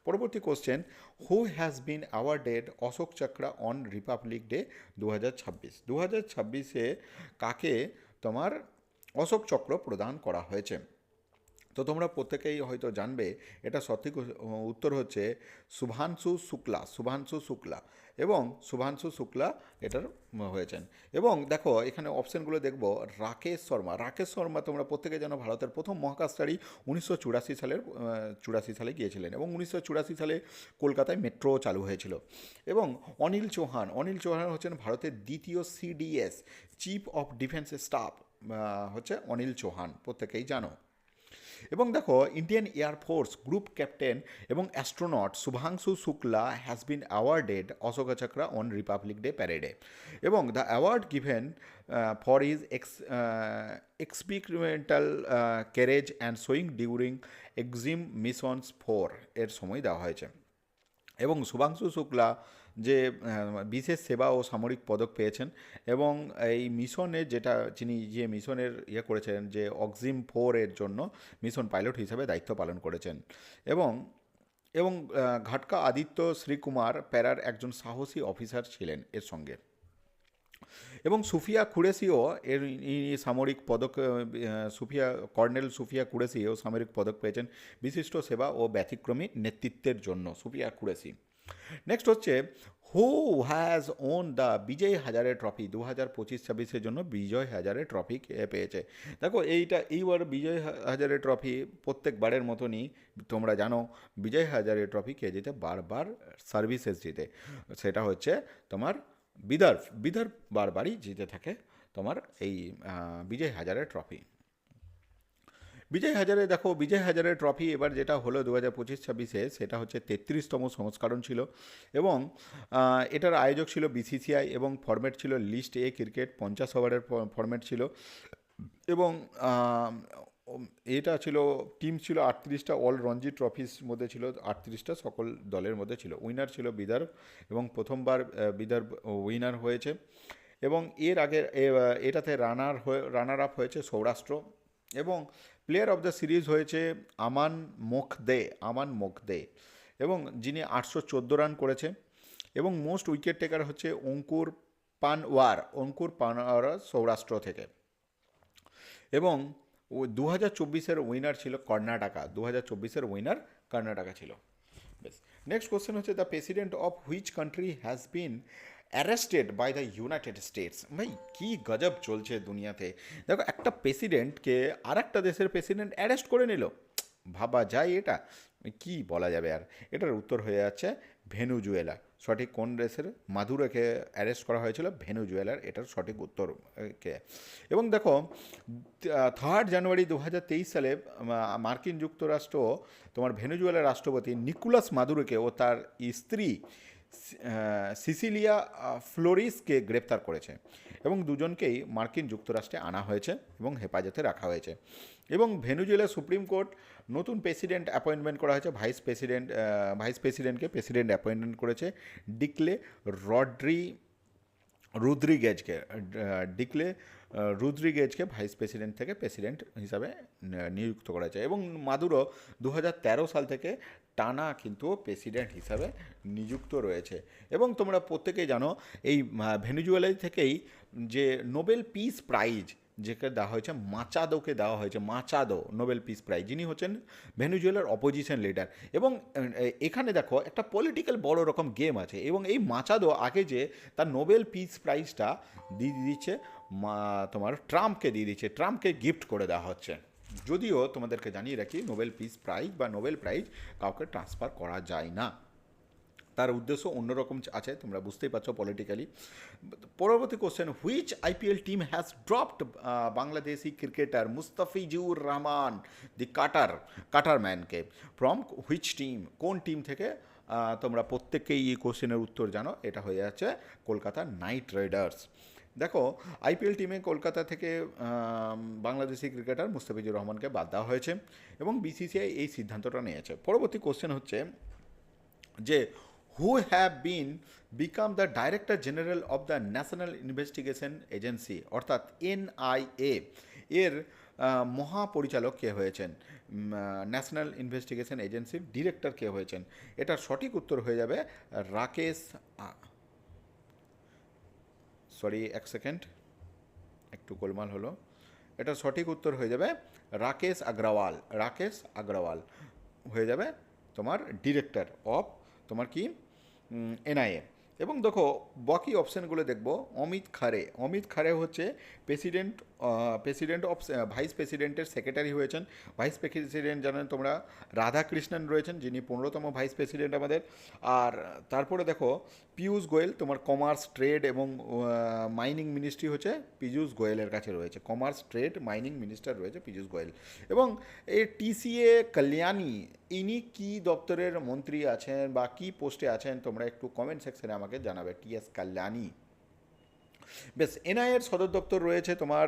A: পরবর্তী question, who has been awarded Ashok Chakra on Republic Day 2026? 2026-এ কাকে তোমার অশোক চক্র প্রদান করা হয়েছে? তো তোমরা প্রত্যেকেই হয়তো জানবে, এটা সঠিক উত্তর হচ্ছে শুভাংশু শুক্লা। এবং শুভাংশু শুক্লা এটার হয়েছেন। এবং দেখো এখানে অপশানগুলো দেখব। রাকেশ শর্মা তোমরা প্রত্যেকে জানো ভারতের প্রথম মহাকাশচারী, 1984 সালে গিয়েছিলেন, এবং 1984 সালে কলকাতায় মেট্রো চালু হয়েছিল। এবং অনিল চৌহান হচ্ছেন ভারতের দ্বিতীয় CDS, chief of defence staff হচ্ছে অনিল চৌহান, প্রত্যেকেই জানো। এবং দেখো ইন্ডিয়ান এয়ারফোর্স গ্রুপ ক্যাপ্টেন এবং astronaut Shubhanshu Shukla has been awarded Ashoka Chakra on Republic Day প্যারেডে। এবং the award given for is experimental courage and showing during Axiom missions 4 এর সময় দেওয়া হয়েছে। এবং শুভাংশু শুক্লা যে বিশেষ সেবা ও সামরিক পদক পেয়েছেন, এবং এই মিশনে যিনি মিশনের করেছেন যে অক্সিম 4 এর জন্য মিশন পাইলট হিসাবে দায়িত্ব পালন করেছেন। এবং এবং ঘাটকা আদিত্য শ্রীকুমার প্যারার একজন সাহসী অফিসার ছিলেন এর সঙ্গে। এবং সুফিয়া কুরেশিও এর ইনি সামরিক পদক সুফিয়া কর্নেল সুফিয়া কুরেশিও সামরিক পদক পেয়েছেন বিশিষ্ট সেবা ও ব্যতিক্রমী নেতৃত্বের জন্য। সুফিয়া কুরেশি। নেক্সট হচ্ছে who has won the Vijay Hazare trophy 2025-26 জন্য বিজয় হাজারে ট্রফি পেয়েছে। দেখো এইবার বিজয় হাজারে ট্রফি প্রত্যেকবারের মতনই তোমরা জানো বিজয় হাজারে ট্রফি কে জিতে বারবার সার্ভিসেস জিতে, সেটা হচ্ছে তোমার বিদর্ভ বারবারই জিতে থাকে তোমার এই বিজয় হাজারে ট্রফি। বিজয় হাজারে দেখো বিজয় হাজারে ট্রফি এবার যেটা হলো 2025-26 সেটা হচ্ছে 33তম সংস্করণ ছিল এবং এটার আয়োজক ছিল বিসিসিআই এবং ফরম্যাট ছিল লিস্ট এ ক্রিকেট, 50 ওভারের ফরম্যাট ছিল এবং এটা ছিল টিম ছিল 38টা, অল রঞ্জি ট্রফির মধ্যে ছিল 38টা, সকল দলের মধ্যে ছিল। উইনার ছিল বিদর্ভ এবং প্রথমবার বিদর্ভ উইনার হয়েছে এবং এর আগে এটাতে রানার আপ হয়েছে সৌরাষ্ট্র এবং প্লেয়ার অফ দ্য সিরিজ হয়েছে আমান মোকদে এবং যিনি 814 রান করেছে এবং মোস্ট উইকেট টেকার হচ্ছে অঙ্কুর পানওয়ার সৌরাষ্ট্র থেকে এবং 2024-এর উইনার ছিল কর্ণাটকা, 2024-এর উইনার কর্ণাটকা ছিল। বেশ, নেক্সট কোশ্চেন হচ্ছে the president of which country has been arrested by the United States. ভাই কী গজব চলছে দুনিয়াতে, দেখো একটা প্রেসিডেন্টকে আর একটা দেশের প্রেসিডেন্ট অ্যারেস্ট করে নিল, ভাবা যায় এটা? কি বলা যাবে আর। এটার উত্তর হয়ে যাচ্ছে ভেনেজুয়েলা। সঠিক কোন দেশের? মাদুরোকে অ্যারেস্ট করা হয়েছিল ভেনেজুয়েলার, এটার সঠিক উত্তর কে। এবং দেখো 3 জানুয়ারি 2023 সালে মার্কিন যুক্তরাষ্ট্র তোমার ভেনেজুয়েলার রাষ্ট্রপতি নিকোলাস মাদুরোকে ও তার স্ত্রী সিসিলিয়া ফ্লোরিসকে গ্রেপ্তার করেছে এবং দুজনকেই মার্কিন যুক্তরাষ্ট্রে আনা হয়েছে এবং হেফাজতে রাখা হয়েছে। এবং ভেনেজুয়েলা সুপ্রিম কোর্ট নতুন প্রেসিডেন্ট অ্যাপয়েন্টমেন্ট করা হয়েছে, ভাইস প্রেসিডেন্টকে প্রেসিডেন্ট অ্যাপয়েন্টমেন্ট করেছে ডিক্লে রুদ্রিগেজকে ভাইস প্রেসিডেন্ট থেকে প্রেসিডেন্ট হিসাবে নিযুক্ত করা হয়েছে এবং মাদুরো 2013 সাল থেকে টানা কিন্তু প্রেসিডেন্ট হিসাবে নিযুক্ত রয়েছে। এবং তোমরা প্রত্যেকেই জানো এই ভেনেজুয়েলা থেকেই যে নোবেল পিস প্রাইজ যেকে দেওয়া হয়েছে মাচাদোকে দেওয়া হয়েছে, মাচাদো নোবেল পিস প্রাইজ, যিনি হচ্ছেন ভেনেজুয়েলার অপোজিশন লিডার। এবং এখানে দেখো একটা পলিটিক্যাল বড় রকম গেম আছে এবং এই মাচাদো আগে যে তার নোবেল পিস প্রাইজটা দিয়ে দিচ্ছে তোমার ট্রাম্পকে দিয়ে দিচ্ছে, ট্রাম্পকে গিফট করে দেওয়া হচ্ছে। যদিও তোমাদেরকে জানিয়ে রাখি নোবেল পিস প্রাইজ বা নোবেল প্রাইজ কাউকে ট্রান্সফার করা যায় না, তার উদ্দেশ্য অন্যরকম আছে, তোমরা বুঝতেই পারছো পলিটিক্যালি। পরবর্তী question, which IPL team has dropped Bangladeshi cricketer Mustafizur Rahman the কাটারম্যানকে ফ্রম হুইচ টিম? কোন টিম থেকে? তোমরা প্রত্যেককেই এই কোশ্চেনের উত্তর জানো, এটা হয়ে যাচ্ছে কলকাতা নাইট রাইডার্স। দেখো আইপিএল টিমে কলকাতা থেকে বাংলাদেশি ক্রিকেটার মুস্তাফিজুর রহমানকে বাদ দেওয়া হয়েছে এবং বিসিসিআই এই সিদ্ধান্তটা নিয়েছে। পরবর্তী কোশ্চেন হচ্ছে যে who have been become the Director General of the National Investigation Agency অর্থাৎ NIA এর মহাপরিচালক কে হয়েছেন, ন্যাশনাল ইনভেস্টিগেশন এজেন্সির ডিরেক্টর কে হয়েছেন? এটার সঠিক উত্তর হয়ে যাবে রাকেশ এক সেকেন্ড একটু গোলমাল হলো, এটার সঠিক উত্তর হয়ে যাবে রাকেশ আগ্রওয়াল হয়ে যাবে তোমার ডিরেক্টর অফ তোমার কি এনআইএ। এবং দেখো বাকি অপশানগুলো দেখবো, অমিত খারে হচ্ছে প্রেসিডেন্ট অফ ভাইস প্রেসিডেন্টের সেক্রেটারি হয়েছেন। ভাইস প্রেসিডেন্ট জানেন তোমরা রাধাকৃষ্ণন রয়েছেন, যিনি 15তম ভাইস প্রেসিডেন্ট আমাদের। আর তারপরে দেখো পীযূষ গোয়েল তোমার কমার্স ট্রেড এবং মাইনিং মিনিস্ট্রি হচ্ছে পীযূষ গোয়েলের কাছে রয়েছে, কমার্স ট্রেড মাইনিং মিনিস্টার রয়েছে পীযূষ গোয়েল। এবং এই টিসিএ কল্যাণী ইনি কি দপ্তরের মন্ত্রী আছেন বা কি পোস্টে আছেন তোমরা একটু কমেন্ট সেকশনে আমাকে জানাবে। টিএস কল্যাণী। বেশ, এনআইএর সদর দপ্তর রয়েছে তোমার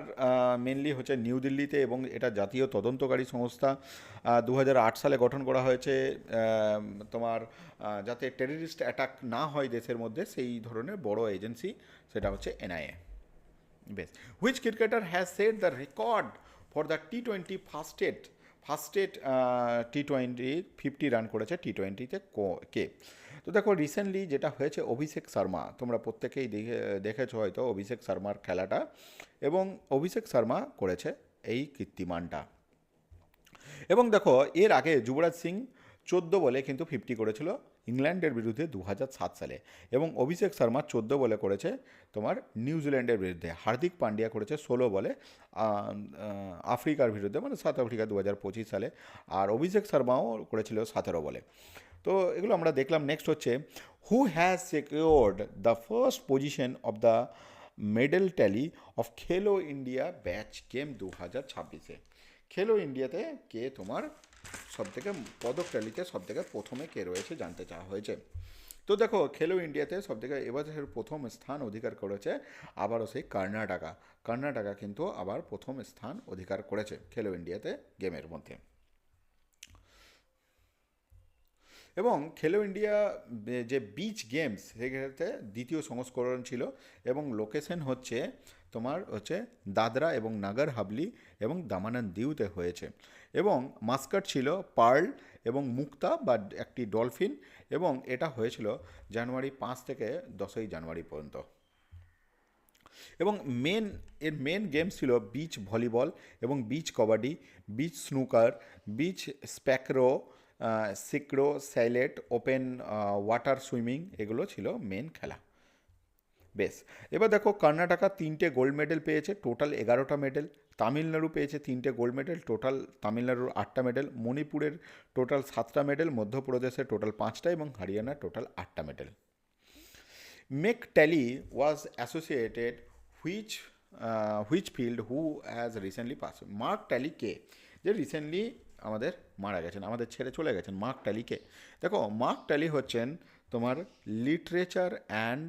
A: মেনলি হচ্ছে নিউ দিল্লিতে এবং এটা জাতীয় তদন্তকারী সংস্থা 2008 সালে গঠন করা হয়েছে তোমার যাতে টেররিস্ট অ্যাটাক না হয় দেশের মধ্যে, সেই ধরনের বড় এজেন্সি সেটা হচ্ছে এনআইএ। বেশ, which cricketer has set the record for the T20 fastest ফার্স্টে T20 50 রান করেছে T20-তে কে। তো দেখো রিসেন্টলি যেটা হয়েছে অভিষেক শর্মা, তোমরা প্রত্যেকেই দেখেছো হয়তো অভিষেক শর্মার খেলাটা, এবং অভিষেক শর্মা করেছে এই কীর্তিমানটা। এবং দেখো এর আগে যুবরাজ সিং 14 বলে কিন্তু 50 করেছিল ইংল্যান্ডের বিরুদ্ধে 2007 সালে, এবং অভিষেক শর্মা 14 বলে করেছে তোমার নিউজিল্যান্ডের বিরুদ্ধে। হার্দিক পান্ডিয়া করেছে 16 বলে আফ্রিকার বিরুদ্ধে, মানে সাউথ আফ্রিকা 2025 সালে, আর অভিষেক শর্মাও করেছিল 17 বলে। তো এগুলো আমরা দেখলাম। নেক্সট হচ্ছে who has secured the first position of the medal tally of খেলো ইন্ডিয়া ব্যাচ গেম 2026-এ। খেলো ইন্ডিয়াতে কে তোমার সবথেকে পদক ট্যালিতে সবথেকে প্রথমে কে রয়েছে জানতে চাওয়া হয়েছে। তো দেখো খেলো ইন্ডিয়াতে সবথেকে এবছরের প্রথম স্থান অধিকার করেছে আবারও সেই কর্ণাটকা কিন্তু আবার প্রথম স্থান অধিকার করেছে খেলো ইন্ডিয়াতে গেমের মধ্যে। এবং খেলো ইন্ডিয়া যে বিচ গেমস সেক্ষেত্রে দ্বিতীয় সংস্করণ ছিল, এবং লোকেশন হচ্ছে তোমার হচ্ছে দাদরা এবং নাগর হাভেলি এবং দামানান দিউতে হয়েছে, এবং মাস্কট ছিল পার্ল এবং মুক্তা বা একটি ডলফিন, এবং এটা হয়েছিল জানুয়ারি 5 থেকে 10ই জানুয়ারি পর্যন্ত। এবং মেন গেমস ছিল বিচ ভলিবল এবং beach kabaddi, beach snooker, beach স্প্যাক্রো, সিক্রো, স্যালেট, ওপেন ওয়াটার সুইমিং, এগুলো ছিল মেন খেলা। বেশ, এবার দেখো কর্ণাটকা 3টে গোল্ড মেডেল পেয়েছে, টোটাল 11টা মেডেল। তামিলনাড়ু পেয়েছে 3টে গোল্ড মেডেল, টোটাল তামিলনাড়ুর 8টা মেডেল। মণিপুরের টোটাল 7টা মেডেল, মধ্যপ্রদেশের টোটাল 5টা, এবং হরিয়ানার টোটাল 8টা medal. Mark Tully was associated which field who has recently passed. Mark Tully কে, যে রিসেন্টলি আমাদের মারা গেছেন, আমাদের ছেড়ে চলে গেছেন, মার্ক ট্যালি কে। দেখো মার্ক ট্যালি হচ্ছেন তোমার লিটারেচার অ্যান্ড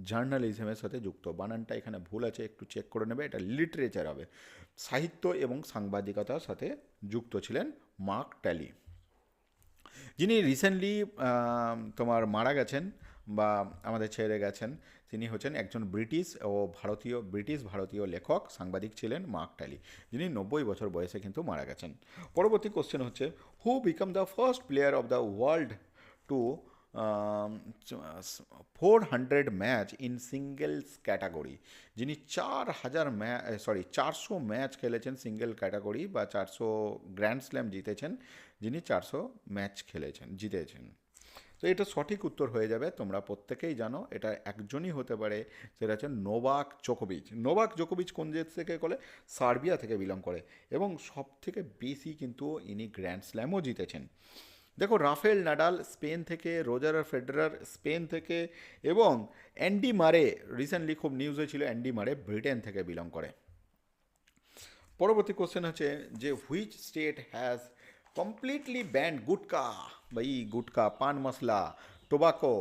A: জার্নালিজমের সাথে যুক্ত। বানানটা এখানে ভুল আছে, একটু চেক করে নেবে, এটা লিটারেচার হবে। সাহিত্য এবং সাংবাদিকতার সাথে যুক্ত ছিলেন মার্ক ট্যালি, যিনি রিসেন্টলি তোমার মারা গেছেন বা আমাদের ছেড়ে গেছেন। তিনি হচ্ছেন একজন ব্রিটিশ ভারতীয় লেখক, সাংবাদিক ছিলেন মার্ক ট্যালি, যিনি 90 বছর বয়সে কিন্তু মারা গেছেন। পরবর্তী কোশ্চেন হচ্ছে who become the first player of the world to 400 match in singles category, যিনি 400 ম্যাচ খেলেছেন সিঙ্গেল ক্যাটাগরি, বা 400 গ্র্যান্ড স্ল্যাম জিতেছেন, যিনি 400 ম্যাচ জিতেছেন। তো এটা সঠিক উত্তর হয়ে যাবে, তোমরা প্রত্যেকেই জানো এটা একজনই হতে পারে, সেটা হচ্ছে নোভাক জোকোভিচ। নোভাক জোকোভিচ কোন দেশ থেকে করে? সার্বিয়া থেকে বিলং করে, এবং সব থেকে বেশি কিন্তু ইনি গ্র্যান্ড স্ল্যামও জিতেছেন। দেখো রাফেল নাডাল স্পেন থেকে, রোজার ফেডারার স্পেন থেকে, এবং অ্যান্ডি মারে, রিসেন্টলি খুব নিউজ হয়েছিল, অ্যান্ডি মারে ব্রিটেন থেকে বিলং করে। পরবর্তী কোশ্চেন হচ্ছে যে which state has completely banned gutkha, বা গুটকা, পান মশলা, টোবাকো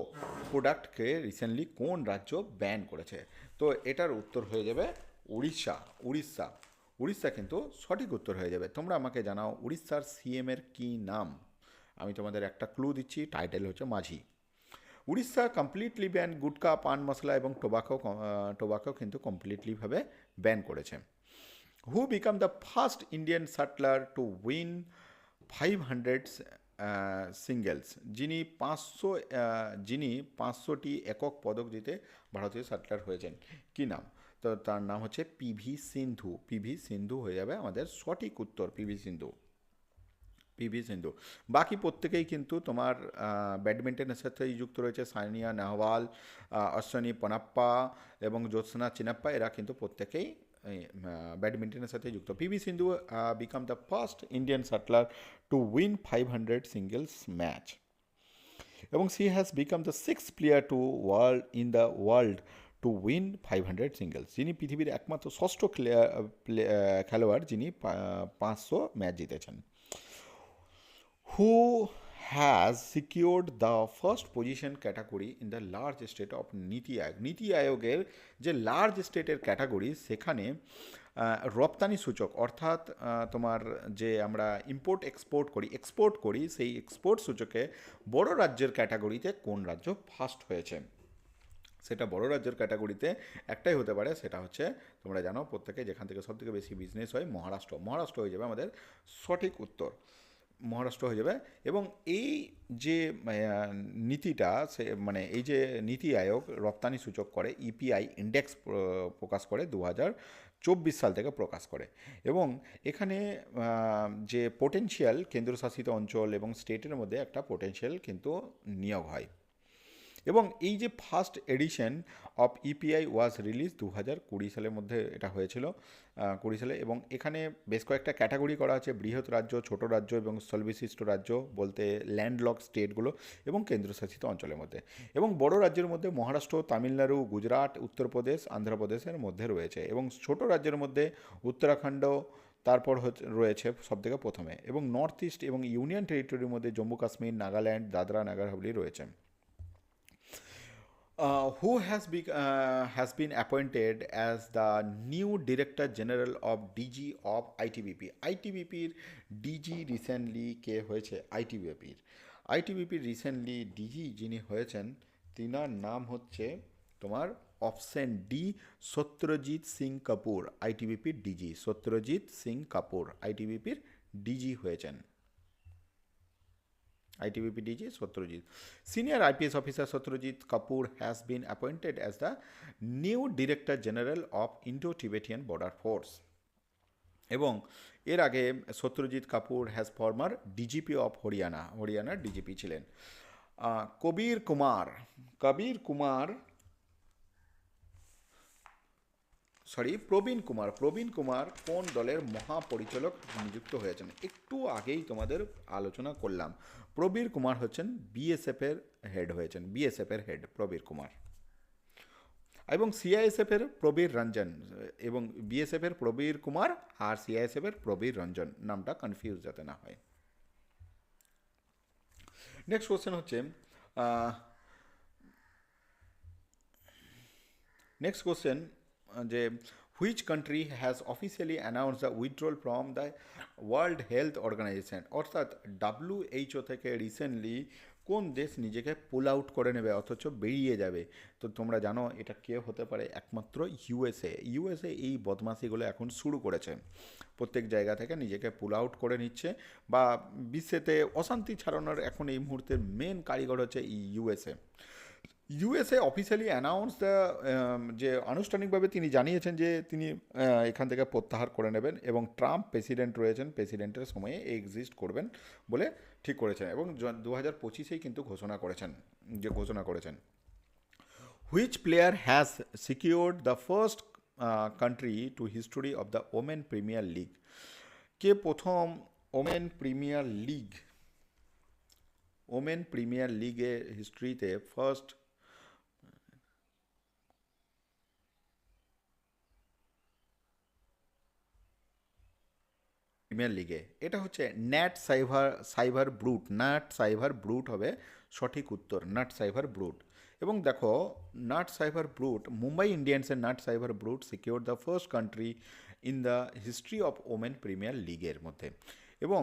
A: প্রোডাক্টকে রিসেন্টলি কোন রাজ্য ব্যান করেছে? তো এটার উত্তর হয়ে যাবে উড়িষ্যা কিন্তু সঠিক উত্তর হয়ে যাবে। তোমরা আমাকে জানাও উড়িষ্যার সিএমের কী নাম? আমি তোমাদের একটা ক্লু দিচ্ছি, টাইটেল হচ্ছে মাঝি। উড়িষ্যা কমপ্লিটলি ব্যান গুটকা, পান মশলা এবং টোবাকো কিন্তু কমপ্লিটলিভাবে ব্যান করেছে। Who become the first Indian shuttler to win 500 singles, যিনি 500টি একক পদক জিতে ভারতীয় শাটলার হয়েছেন, কি নাম? তো তার নাম হচ্ছে পিভি সিন্ধু হয়ে যাবে আমাদের সঠিক উত্তর, পিভি সিন্ধু। বাকি প্রত্যেকেই কিন্তু তোমার ব্যাডমিন্টনের সাথেই যুক্ত রয়েছে, সানিয়া নেহওয়াল, অশ্বিনী পনাপ্পা এবং জ্যোৎস্না চিনাপ্পা, এরা কিন্তু প্রত্যেকেই ব্যাডমিন্টনের সাথে যুক্ত। PV Sindhu become the first Indian shuttler to win 500 singles match, এবং she has become the 6th player in the world to win 500 singles, যিনি পৃথিবীর একমাত্র ষষ্ঠ খেলোয়াড় যিনি 500 ম্যাচ জিতেছেন। Who has secured the first position category in the large state of NITI Aayog? নীতি আয়োগের যে লার্জ স্টেটের ক্যাটাগরি, সেখানে রপ্তানি সূচক, অর্থাৎ তোমার যে আমরা এক্সপোর্ট করি সেই এক্সপোর্ট সূচকে বড় রাজ্যের ক্যাটাগরিতে কোন রাজ্য ফার্স্ট হয়েছে? সেটা বড় রাজ্যের ক্যাটাগরিতে একটাই হতে পারে, সেটা হচ্ছে তোমরা জানো প্রত্যেকে যেখান থেকে সব থেকে বেশি বিজনেস হয় মহারাষ্ট্র হয়ে যাবে আমাদের সঠিক উত্তর। মহারাষ্ট্র হয়ে যাবে। এবং এই যে নীতিটা সে মানে এই যে নীতি আয়োগ রপ্তানি সূচক করে ইপিআই ইন্ডেক্স প্রকাশ করে 2024 সাল থেকে প্রকাশ করে। এবং এখানে যে পোটেনশিয়াল কেন্দ্রশাসিত অঞ্চল এবং স্টেটের মধ্যে একটা পোটেনশিয়াল কিন্তু নিয়োগ হয়। এবং এই যে first edition of EPI was release 2020 সালের মধ্যে এটা হয়েছিল, 20 সালে। এবং এখানে বেশ কয়েকটা ক্যাটাগরি করা আছে, বৃহৎ রাজ্য, ছোট রাজ্য এবং স্থলবিশিষ্ট রাজ্য বলতে ল্যান্ডলক স্টেটগুলো এবং কেন্দ্রশাসিত অঞ্চলের মধ্যে। এবং বড় রাজ্যের মধ্যে মহারাষ্ট্র, তামিলনাড়ু, গুজরাট, উত্তরপ্রদেশ, অন্ধ্রপ্রদেশের মধ্যে রয়েছে। এবং ছোট রাজ্যের মধ্যে উত্তরাখণ্ড তারপর রয়েছে সবথেকে প্রথমে। এবং নর্থ ইস্ট এবং ইউনিয়ন টেরিটরির মধ্যে জম্মু কাশ্মীর, নাগাল্যান্ড, দাদরা নগর হাভেলি রয়েছে। Who has been appointed as the new Director General of DG of ITBP? ITBPর ডিজি রিসেন্টলি কে হয়েছে? আইটিবিপির রিসেন্টলি ডিজি যিনি হয়েছেন তিনার নাম হচ্ছে তোমার অপশন ডি, সত্যজিৎ সিং কাপুর। আইটিবিপির ডিজি সত্যজিৎ সিং কাপুর আইটিবিপির ডিজি হয়েছেন। ITBP DG Satyajit. Senior IPS officer Satyajit Kapoor has been appointed as the new Director General of Indo-Tibetan Border Force. এবং এর আগে Satyajit Kapoor has former DGP of হরিয়ানার ডিজিপি ছিলেন। প্রবীণ কুমার কোন দলের মহাপরিচালক নিযুক্ত হয়েছেন? একটু আগেই তোমাদের আলোচনা করলাম। প্রবীর কুমার হচ্ছেন বিএসএফের হেড হয়েছেন, বিএসএফের হেড প্রবীর কুমার। এবং সিআইএসএফের প্রবীর রঞ্জন, এবং বিএসএফের প্রবীর কুমার আর সিআইএসএফের প্রবীর রঞ্জন, নামটা কনফিউজ যাতে না হয়। নেক্সট কোশ্চেন হচ্ছে যে which country has officially announce the withdrawal from the World Health Organization, অর্থাৎ WHO থেকে রিসেন্টলি কোন দেশ নিজেকে পুল আউট করে নেবে অথচ বেরিয়ে যাবে? তো তোমরা জানো এটা কে হতে পারে? একমাত্র ইউএসএ এই বদমাশিগুলো এখন শুরু করেছে, প্রত্যেক জায়গা থেকে নিজেকে পুল আউট করে নিচ্ছে বা বিশ্বেতে অশান্তি ছড়ানোর এখন এই মুহূর্তের মেন কারিগর হচ্ছে ইউএসএ অফিসিয়ালি অ্যানাউন্স দ্য, যে আনুষ্ঠানিকভাবে তিনি জানিয়েছেন যে তিনি এখান থেকে প্রত্যাহার করে নেবেন এবং ট্রাম্প প্রেসিডেন্ট রয়েছেন, প্রেসিডেন্টের সময়ে এক্সিস্ট করবেন বলে ঠিক করেছেন। এবং 2025-এই কিন্তু ঘোষণা করেছেন। Which player has secured the first country to history of the Women Premier League? কে প্রথম ওমেন প্রিমিয়ার লিগে হিস্ট্রিতে ফার্স্ট প্রিমিয়ার লিগে? এটা হচ্ছে ন্যাট সাইভার ব্রুট হবে সঠিক উত্তর, ন্যাট সাইভার ব্রুট। এবং দেখো ন্যাট সাইভার ব্রুট, মুম্বাই ইন্ডিয়ান্সের Nat Sciver Brunt secure the first country in the history of Women Premier লিগের মধ্যে। এবং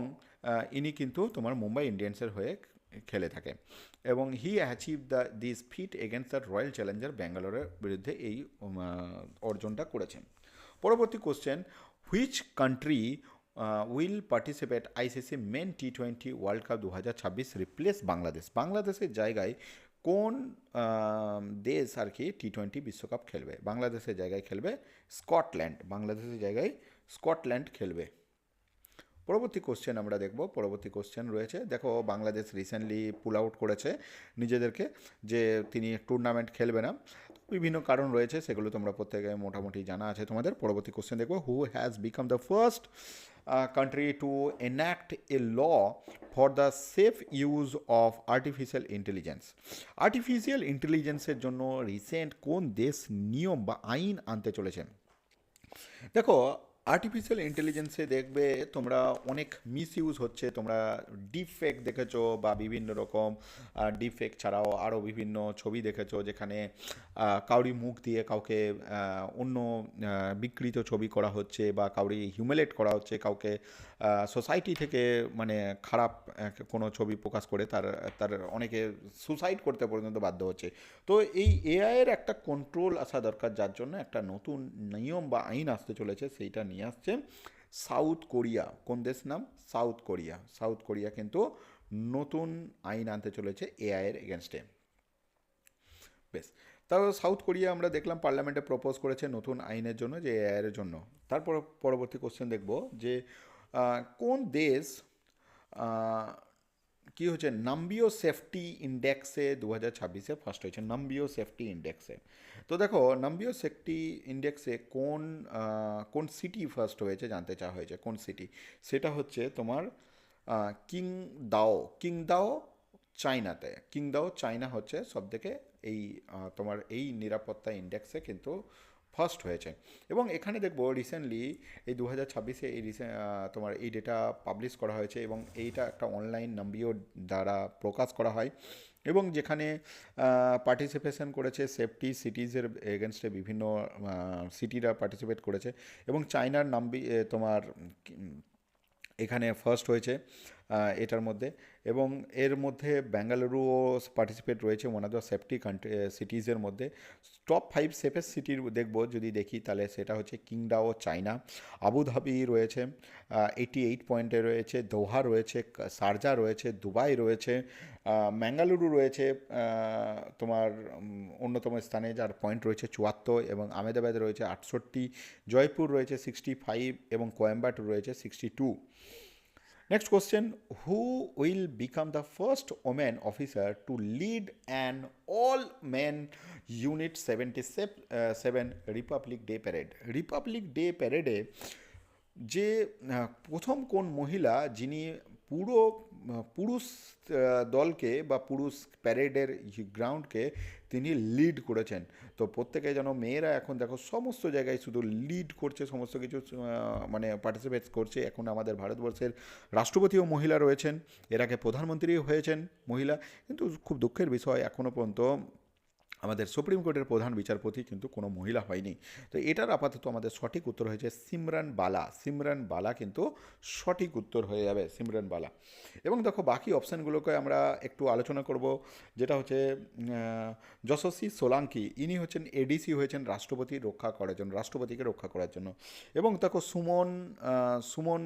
A: ইনি কিন্তু তোমার মুম্বাই ইন্ডিয়ান্সের হয়ে খেলে থাকে। এবং he achieve this feat against the Royal Challenger ব্যাঙ্গালোরের বিরুদ্ধে এই অর্জনটা করেছেন। পরবর্তী question, which country will participate ICC men T20 World Cup 2026 replace Bangladesh? বাংলাদেশের জায়গায় কোন দেশ আর কি T20 বিশ্বকাপ খেলবে? বাংলাদেশের জায়গায় খেলবে স্কটল্যান্ড খেলবে। পরবর্তী কোশ্চেন আমরা দেখব। পরবর্তী কোশ্চেন রয়েছে, দেখো বাংলাদেশ রিসেন্টলি পুল আউট করেছে নিজেদেরকে, যে তিনি টুর্নামেন্ট খেলবে না। বিভিন্ন কারণ রয়েছে, সেগুলো তোমরা প্রত্যেকে মোটামুটি জানা আছে তোমাদের। পরবর্তী কোশ্চেন দেখবো, হু has become the first country to enact a law for the safe use of artificial intelligence? Artificial ইন্টেলিজেন্সের জন্য রিসেন্ট কোন দেশ নিয়ম বা আইন আনতে চলেছে? দেখো আর্টিফিশিয়াল ইন্টেলিজেন্সে দেখবে তোমরা অনেক মিস ইউজ হচ্ছে, তোমরা ডিপ ফেক দেখেছো বা বিভিন্ন রকম ডিপ ফেক ছাড়াও আরও বিভিন্ন ছবি দেখেছো যেখানে কাউরি মুখ দিয়ে কাউকে অন্য বিকৃত ছবি করা হচ্ছে বা কাউরি হিউমিলেট করা হচ্ছে, কাউকে সোসাইটি থেকে মানে খারাপ কোনো ছবি প্রকাশ করে তার তার অনেকে সুসাইড করতে পর্যন্ত বাধ্য হচ্ছে। তো এই এআইয়ের একটা কন্ট্রোল আসা দরকার, যার জন্য একটা নতুন নিয়ম বা আইন আসতে চলেছে, সেইটা নিয়ে আসছে সাউথ কোরিয়া। কোন দেশ নাম? South Korea. সাউথ কোরিয়া কিন্তু নতুন আইন আনতে চলেছে এআইয়ের এগেনস্টে। বেশ, তাও সাউথ কোরিয়া আমরা দেখলাম পার্লামেন্টে প্রপোজ করেছে নতুন আইনের জন্য, যে এআইয়ের জন্য। তারপর পরবর্তী কোশ্চেন দেখব যে কোন দেশ কি হচ্ছে নাম্বিও সেফটি ইন্ডেক্সে 2026-এ ফার্স্ট হয়েছে, নাম্বিও সেফটি ইন্ডেক্সে। তো দেখো নাম্বিও সেফটি ইন্ডেক্সে কোন কোন সিটি ফার্স্ট হয়েছে জানতে চাওয়া হয়েছে, কোন সিটি। সেটা হচ্ছে তোমার কিংদাও। কিংদাও চায়নাতে, কিংদাও চায়না হচ্ছে সবথেকে এই তোমার এই নিরাপত্তা ইন্ডেক্সে কিন্তু ফার্স্ট হয়েছে। এবং এখানে দেখবো রিসেন্টলি এই 2026-এ এই তোমার এই ডেটা পাবলিশ করা হয়েছে, এবং এইটা একটা অনলাইন নাম্বিও দ্বারা প্রকাশ করা হয়, এবং যেখানে পার্টিসিপেশন করেছে সেফটি সিটিজের এগেনস্টে বিভিন্ন সিটিরা পার্টিসিপেট করেছে, এবং চায়নার নাম্বি তোমার এখানে ফার্স্ট হয়েছে এটার মধ্যে। এবং এর মধ্যে বেঙ্গালুরুও পার্টিসিপেট রয়েছে ওয়ান অফ দ্য সেফটি সিটিজের মধ্যে। টপ 5 সেফেস্ট সিটির দেখবো যদি দেখি, তাহলে সেটা হচ্ছে কিংডাও চায়না, আবুধাবি রয়েছে 88 পয়েন্টে রয়েছে, দোহা রয়েছে, শারজা রয়েছে, দুবাই রয়েছে, ম্যাঙ্গালুরু রয়েছে তোমার অন্যতম স্থানে, যার পয়েন্ট রয়েছে 74, এবং আহমেদাবাদ রয়েছে 68, জয়পুর রয়েছে 65, এবং কোয়েম্বাটুর রয়েছে 62। Next question: who will become the first woman officer to lead an all-men Unit 77 Republic Day Parade? Republic Day Parade যে প্রথম কোন মহিলা যিনি পুরো পুরুষ দলকে বা পুরুষ প্যারেডের গ্রাউন্ডকে তিনি লিড করেছেন। তো প্রত্যেকে যেন মেয়েরা এখন দেখো সমস্ত জায়গায় শুধু লিড করছে, সমস্ত কিছু মানে পার্টিসিপেট করছে। এখন আমাদের ভারতবর্ষের রাষ্ট্রপতিও মহিলা রয়েছেন, এর আগে প্রধানমন্ত্রীও হয়েছেন মহিলা, কিন্তু খুব দুঃখের বিষয় এখনও পর্যন্ত আমাদের সুপ্রিম কোর্টের প্রধান বিচারপতি কিন্তু কোনো মহিলা হয়নি। তো এটার আপাতত আমাদের সঠিক উত্তর হয়েছে সিমরান বালা। সিমরান বালা কিন্তু সঠিক উত্তর হয়ে যাবে, সিমরান বালা। এবং দেখো বাকি অপশানগুলোকে আমরা একটু আলোচনা করব, যেটা হচ্ছে যশস্বী সোলাঙ্কি, ইনি হচ্ছেন এডিসি হয়েছেন রাষ্ট্রপতির রক্ষা করার জন্য, রাষ্ট্রপতিকে রক্ষা করার জন্য। এবং দেখো সুমন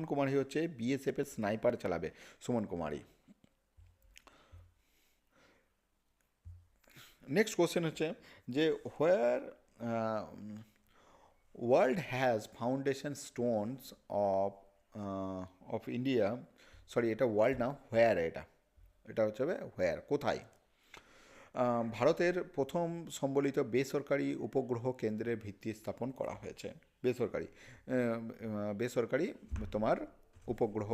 A: কুমারী হচ্ছে বিএসএফের স্নাইপার চালাবে, সুমন কুমারী। নেক্সট কোশ্চেন হচ্ছে যে where world has foundation stones of of India, sorry এটা ওয়ার্ল্ড না, হোয়ার, এটা এটা হচ্ছে হোয়ার, কোথায় ভারতের প্রথম সম্বলিত বেসরকারি উপগ্রহ কেন্দ্রের ভিত্তি স্থাপন করা হয়েছে। বেসরকারি বেসরকারি তোমার উপগ্রহ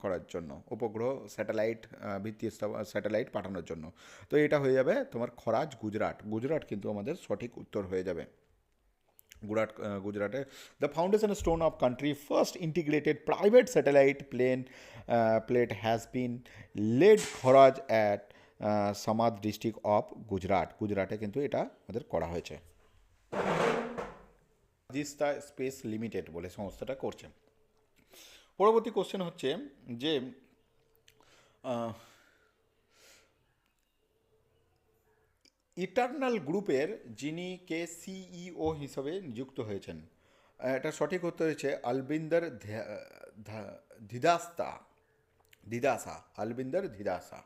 A: করার জন্য, উপগ্রহ স্যাটেলাইট ভিত্তি স্যাটেলাইট পাঠানোর জন্য। তো এটা হয়ে যাবে তোমার খরাজ, গুজরাট। গুজরাট কিন্তু আমাদের সঠিক উত্তর হয়ে যাবে। গুজরাটে the foundation stone of country first integrated private satellite plant has been laid Khoraj at Sanand district of Gujarat. গুজরাটে কিন্তু এটা আমাদের করা হয়েছে। জিস্তা স্পেস লিমিটেড বলে সংস্থাটা করছে। পরবর্তী কোশ্চেন হচ্ছে যে ইটার্নাল গ্রুপের যিনি কে সিইও হিসেবে নিযুক্ত হয়েছেন, এটা সঠিক উত্তর হচ্ছে আলবিন্দর দিদাসা। আলবিন্দর দিদাসা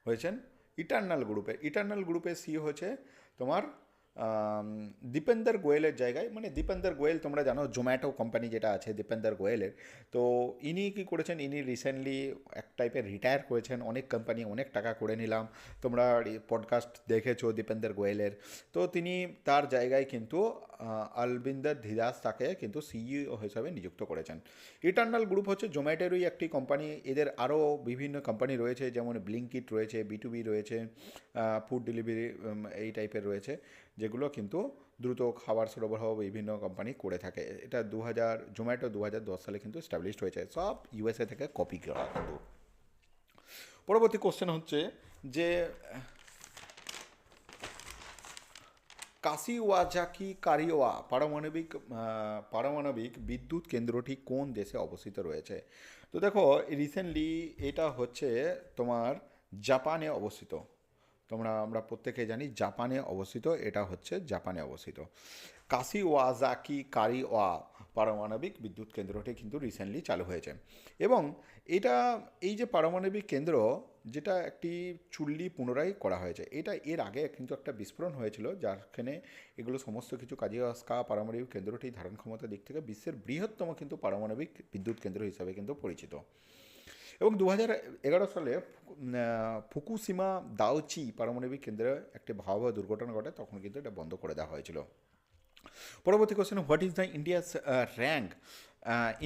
A: হয়েছেন ইটার্নাল গ্রুপের সিইও হচ্ছে তোমার দীপেন্দর গোয়েলের জায়গায়, মানে দীপেন্দর গোয়েল তোমরা জানো জোম্যাটো কোম্পানি যেটা আছে দীপেন্দর গোয়েলের, তো ইনি কী করেছেন, ইনি রিসেন্টলি এক টাইপের রিটায়ার করেছেন, অনেক কোম্পানি অনেক টাকা করে নিলাম, তোমরা পডকাস্ট দেখেছো দীপেন্দর গোয়েলের। তো তিনি তার জায়গায় কিন্তু আলবিন্দর ধিদাস তাকে কিন্তু সিইও হিসাবে নিযুক্ত করেছেন। ইটার্নাল গ্রুপ হচ্ছে জোম্যাটোরই একটি কোম্পানি, এদের আরও বিভিন্ন কোম্পানি রয়েছে, যেমন ব্লিঙ্কিট রয়েছে, B2B রয়েছে, ফুড ডেলিভারি এই টাইপের রয়েছে, যেগুলো কিন্তু দ্রুত খাবার সরবরাহ বিভিন্ন কোম্পানি করে থাকে। এটা জোম্যাটো 2010 সালে কিন্তু এস্টাবলিশড হয়েছে, সব ইউএসএ থেকে কপি করা কিন্তু। পরবর্তী কোশ্চেন হচ্ছে যে কাশিওয়াজাকি কারিওয়া পারমাণবিক বিদ্যুৎ কেন্দ্রটি কোন দেশে অবস্থিত রয়েছে? তো দেখো, রিসেন্টলি এটা হচ্ছে তোমার জাপানে অবস্থিত। আমরা প্রত্যেকে জানি জাপানে অবস্থিত, এটা হচ্ছে জাপানে অবস্থিত। কাশিওয়াজাকি কারিওয়া পারমাণবিক বিদ্যুৎ কেন্দ্রটি কিন্তু রিসেন্টলি চালু হয়েছে। এবং এটা, এই যে পারমাণবিক কেন্দ্র, যেটা একটি চুল্লি পুনরায় করা হয়েছে, এটা এর আগে কিন্তু একটা বিস্ফোরণ হয়েছিল, যারখানে এগুলো সমস্ত কিছু কাজিওয়াস্কা পারমাণবিক কেন্দ্রটি ধারণ ক্ষমতার দিক থেকে বিশ্বের বৃহত্তম কিন্তু পারমাণবিক বিদ্যুৎ কেন্দ্র হিসাবে কিন্তু পরিচিত। এবং 2011 সালে ফুকুশিমা দাওচি পারমাণবিক কেন্দ্রে একটি ভয়াবহ দুর্ঘটনা ঘটে, তখন কিন্তু এটা বন্ধ করে দেওয়া হয়েছিল। পরবর্তী question, what is the India's rank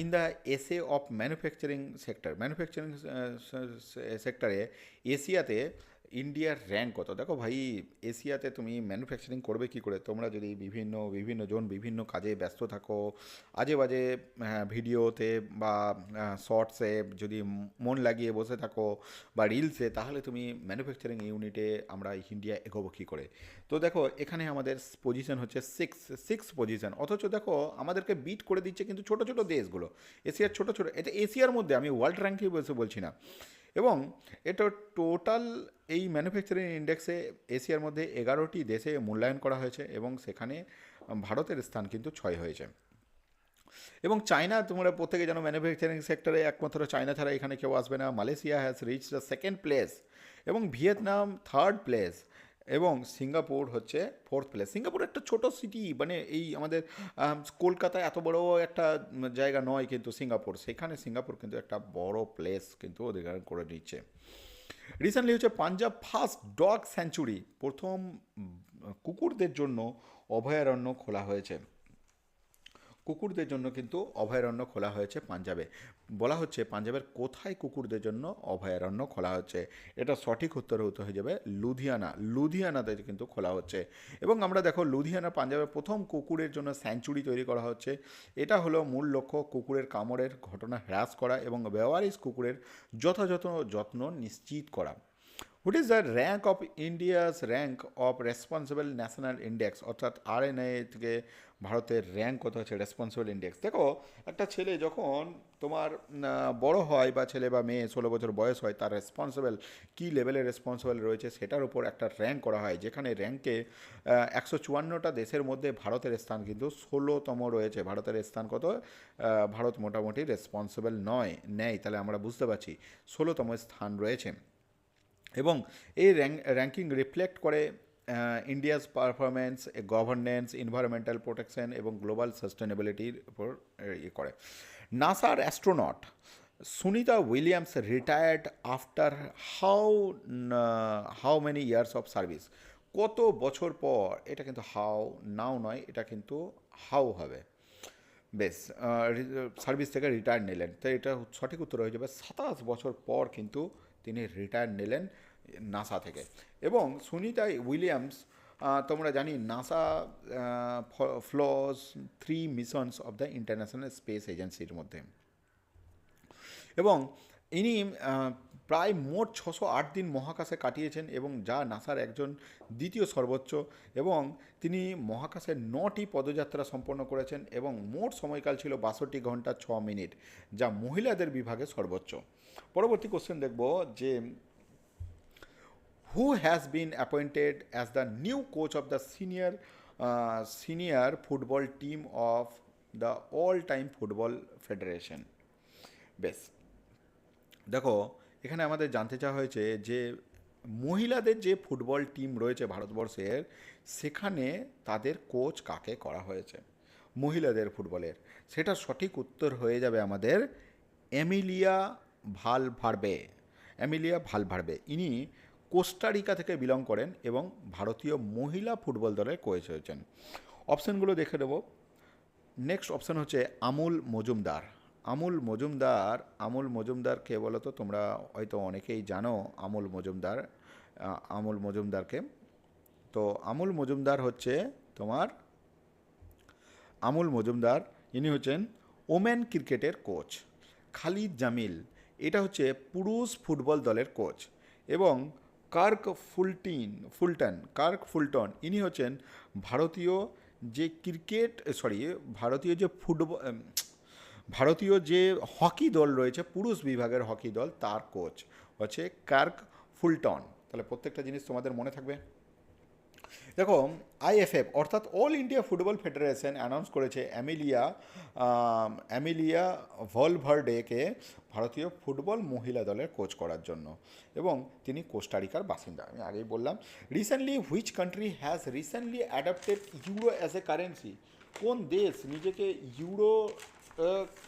A: in the SA of manufacturing sector? Manufacturing সেক্টরে এশিয়াতে ইন্ডিয়ার র্যাঙ্ক কত? দেখো ভাই, এশিয়াতে তুমি ম্যানুফ্যাকচারিং করবে কী করে? তোমরা যদি বিভিন্ন জন বিভিন্ন কাজে ব্যস্ত থাকো, আজে বাজে ভিডিওতে বা শর্টসে যদি মন লাগিয়ে বসে থাকো বা রিলসে, তাহলে তুমি ম্যানুফ্যাকচারিং ইউনিটে আমরা ইন্ডিয়া এগোবো কী করে? তো দেখো, এখানে আমাদের পজিশন হচ্ছে সিক্স পজিশন, অথচ দেখো আমাদেরকে বিট করে দিচ্ছে কিন্তু ছোটো ছোটো দেশগুলো, এশিয়ার ছোটো ছোটো, এটা এশিয়ার মধ্যে, আমি ওয়ার্ল্ড র্যাঙ্কে বলছি না। এবং এটা টোটাল এই ম্যানুফ্যাকচারিং ইন্ডেক্সে এশিয়ার মধ্যে 11টি দেশে মূল্যায়ন করা হয়েছে, এবং সেখানে ভারতের স্থান কিন্তু 6 হয়েছে। এবং চায়না, তোমরা প্রত্যেকে জানো ম্যানুফ্যাকচারিং সেক্টরে একমাত্র চায়না ছাড়া এখানে কেউ আসবে না। Malaysia has reach the second place, এবং ভিয়েতনাম থার্ড প্লেস, এবং সিঙ্গাপুর হচ্ছে ফোর্থ প্লেস। সিঙ্গাপুর একটা ছোট সিটি, মানে এই আমাদের কলকাতায় এত বড় একটা জায়গা নয় কিন্তু সিঙ্গাপুর, সেখানে সিঙ্গাপুর কিন্তু একটা বড় প্লেস কিন্তু অধিকার করে নিচ্ছে। রিসেন্টলি হচ্ছে পাঞ্জাব ফার্স্ট ডগ স্যাঞ্চুরি, প্রথম কুকুরদের জন্য অভয়ারণ্য খোলা হয়েছে। কুকুরদের জন্য কিন্তু অভয়ারণ্য খোলা হয়েছে পাঞ্জাবে। বলা হচ্ছে পাঞ্জাবের কোথায় কুকুরদের জন্য অভয়ারণ্য খোলা হচ্ছে? এটা সঠিক উত্তর হয়ে যাবে লুধিয়ানাতে কিন্তু খোলা হচ্ছে। এবং আমরা দেখো, লুধিয়ানা পাঞ্জাবের প্রথম কুকুরের জন্য স্যাঞ্চুরি তৈরি করা হচ্ছে। এটা হলো মূল লক্ষ্য, কুকুরের কামড়ের ঘটনা হ্রাস করা এবং ব্যবহারিক কুকুরের যথাযথ যত্ন নিশ্চিত করা। What is the rank of India's rank of responsible national index? অর্থাৎ আরএনআই থেকে ভারতের র্যাঙ্ক কত হচ্ছে রেসপন্সিবল ইন্ডেক্স? দেখো, একটা ছেলে যখন তোমার বড় হয়, বা ছেলে বা মেয়ে 16 বছর বয়স হয়, তার রেসপন্সিবল কী লেভেলের রেসপন্সিবল রয়েছে সেটার উপর একটা র্যাঙ্ক করা হয়, যেখানে র্যাঙ্কে 154টা দেশের মধ্যে ভারতের স্থান কিন্তু 16তম রয়েছে। ভারতের স্থান কত? ভারত মোটামুটি রেসপন্সিবল নেয়, তাহলে আমরা বুঝতে পারছি 16তম স্থান রয়েছে। এবং এই র্যাঙ্কিং রিফ্লেক্ট করে India's performance, governance, environmental protection এবং গ্লোবাল সাস্টেনেবিলিটির উপর ইয়ে করে। নাসার astronaut Sunita Williams retired after how many years of service? কত বছর পর? এটা কিন্তু নাও নয়, এটা কিন্তু হাউ হবে। বেশ, সার্ভিস থেকে রিটায়ার নিলেন, তো এটা সঠিক উত্তর হয়ে যাবে 27 বছর পর কিন্তু তিনি রিটায়ার নিলেন নাসা থেকে। এবং সুনিতা উইলিয়ামস, তোমরা জানি NASA flows 3 missions of the international space এজেন্সির মধ্যে। এবং ইনি প্রায় মোট 608 দিন মহাকাশে কাটিয়েছেন, এবং যা নাসার একজন দ্বিতীয় সর্বোচ্চ। এবং তিনি মহাকাশে 9টি পদযাত্রা সম্পন্ন করেছেন, এবং মোট সময়কাল ছিল 62 ঘন্টা 6 মিনিট, যা মহিলাদের বিভাগে সর্বোচ্চ। পরবর্তী কোশ্চেন দেখব যে who has been appointed as the new coach of the senior football team of the all-time football federation? বেশ, দেখো, এখানে আমাদের জানতে চাওয়া হয়েছে যে মহিলাদের যে ফুটবল টিম রয়েছে ভারতবর্ষের, সেখানে তাদের কোচ কাকে করা হয়েছে মহিলাদের ফুটবলের? সেটা সঠিক উত্তর হয়ে যাবে আমাদের এমিলিয়া ভালভার্বে। ইনি কোস্টারিকা থেকে বিলং করেন এবং ভারতীয় মহিলা ফুটবল দলের কোচ হয়েছেন। অপশানগুলো দেখে দেবো। নেক্সট অপশান হচ্ছে আমুল মজুমদার কে বলো তো? তোমরা হয়তো অনেকেই জানো আমুল মজুমদারকে। তো আমুল মজুমদার হচ্ছে তোমার আমুল মজুমদার, ইনি হচ্ছেন ওমেন ক্রিকেটের কোচ। খালিদ জামিল, এটা হচ্ছে পুরুষ ফুটবল দলের কোচ। এবং কার্ক ফুলটন, ইনি হচ্ছেন ভারতীয় যে ভারতীয় যে ভারতীয় যে হকি দল রয়েছে, পুরুষ বিভাগের হকি দল, তার কোচ হচ্ছে কার্ক ফুলটন। তাহলে প্রত্যেকটা জিনিস তোমাদের মনে থাকবে। দেখো, আইএফএফ অর্থাৎ all India football federation announce করেছে অ্যামিলিয়া ভলভার্ডেকে ভারতীয় ফুটবল মহিলা দলের কোচ করার জন্য, এবং তিনি কোস্টারিকার বাসিন্দা। আমি আগেই বললাম। Recently which country has recently adapted euro as a currency? কোন দেশ নিজেকে ইউরো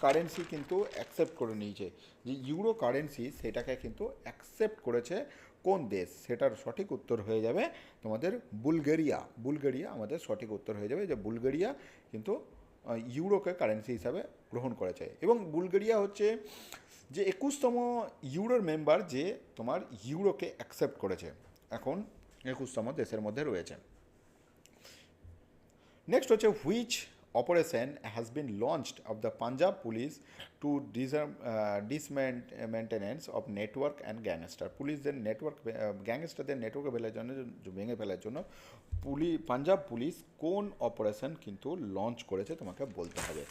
A: কারেন্সি কিন্তু অ্যাকসেপ্ট করে নিয়েছে? যে ইউরো কারেন্সি সেটাকে কিন্তু অ্যাকসেপ্ট করেছে কোন দেশ? সেটার সঠিক উত্তর হয়ে যাবে তোমাদের বুলগেরিয়া আমাদের সঠিক উত্তর হয়ে যাবে, যে বুলগেরিয়া কিন্তু ইউরোকে কারেন্সি হিসাবে গ্রহণ করেছে। এবং বুলগেরিয়া হচ্ছে যে 21তম ইউরোর মেম্বার, যে তোমার ইউরোকে অ্যাকসেপ্ট করেছে, এখন 21তম দেশের মধ্যে রয়েছে। নেক্সট হচ্ছে which operation has been launched of the Punjab police to dismantlement of network and gangster. পুলিশদের গ্যাংস্টারদের নেটওয়ার্কে ভেঙে ফেলার জন্য পাঞ্জাব পুলিশ কোন অপারেশন কিন্তু লঞ্চ করেছে তোমাকে বলতে হবে।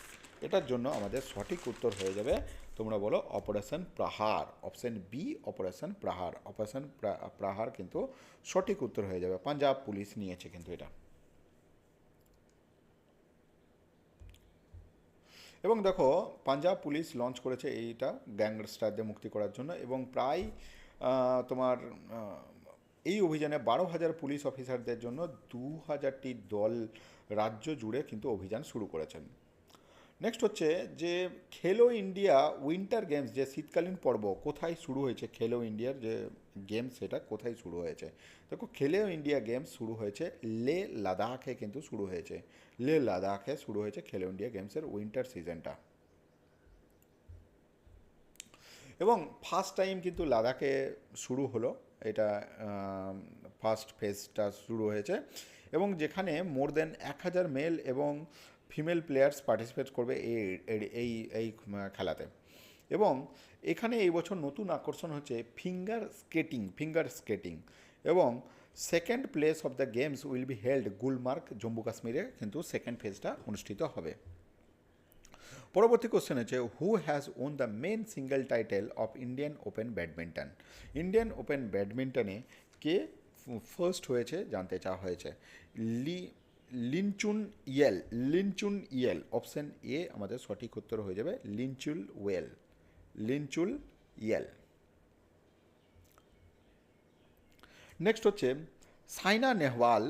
A: এটার জন্য আমাদের সঠিক উত্তর হয়ে যাবে, তোমরা বলো অপারেশন প্রহার। অপশন বি, অপারেশন প্রহার। অপারেশন প্রহার কিন্তু সঠিক উত্তর হয়ে যাবে। পাঞ্জাব পুলিশ নিয়েছে কিন্তু এটা। এবং দেখো, পাঞ্জাব পুলিশ লঞ্চ করেছে এইটা গ্যাংস্টারদের মুক্তি করার জন্য, এবং প্রায় তোমার এই অভিযানে 12,000 পুলিশ অফিসারদের জন্য 2,000টি দল রাজ্য জুড়ে কিন্তু অভিযান শুরু করেছেন। নেক্সট হচ্ছে যে খেলো ইন্ডিয়া উইন্টার গেমস, যে শীতকালীন পর্ব, কোথায় শুরু হয়েছে? খেলো ইন্ডিয়ার যে গেমস সেটা কোথায় শুরু হয়েছে? দেখো, খেলো ইন্ডিয়া গেমস শুরু হয়েছে লাদাখে কিন্তু শুরু হয়েছে। লাদাখে শুরু হয়েছে খেলো ইন্ডিয়া গেমসের উইন্টার সিজনটা। এবং ফার্স্ট টাইম কিন্তু লাদাখে শুরু হলো এটা, ফার্স্ট ফেজটা শুরু হয়েছে, এবং যেখানে মোর দেন 1,000 মেল এবং ফিমেল প্লেয়ার্স পার্টিসিপেট করবে এই এই খেলাতে। এবং এখানে এই বছর নতুন আকর্ষণ হচ্ছে ফিঙ্গার স্কেটিং। এবং second place of the games will be held Gulmarg, Jammu কাশ্মীরে কিন্তু সেকেন্ড ফেজটা অনুষ্ঠিত হবে। পরবর্তী কোশ্চেন হচ্ছে who has won the men single title of Indian Open badminton? Indian Open ব্যাডমিন্টনে কে ফার্স্ট হয়েছে জানতে চাওয়া হয়েছে। লিনচুন ইয়েল। অপশন এ আমাদের সঠিক উত্তর হয়ে যাবে লিনচুল ইয়েল। নেক্সট হচ্ছে সাইনা নেহওয়াল।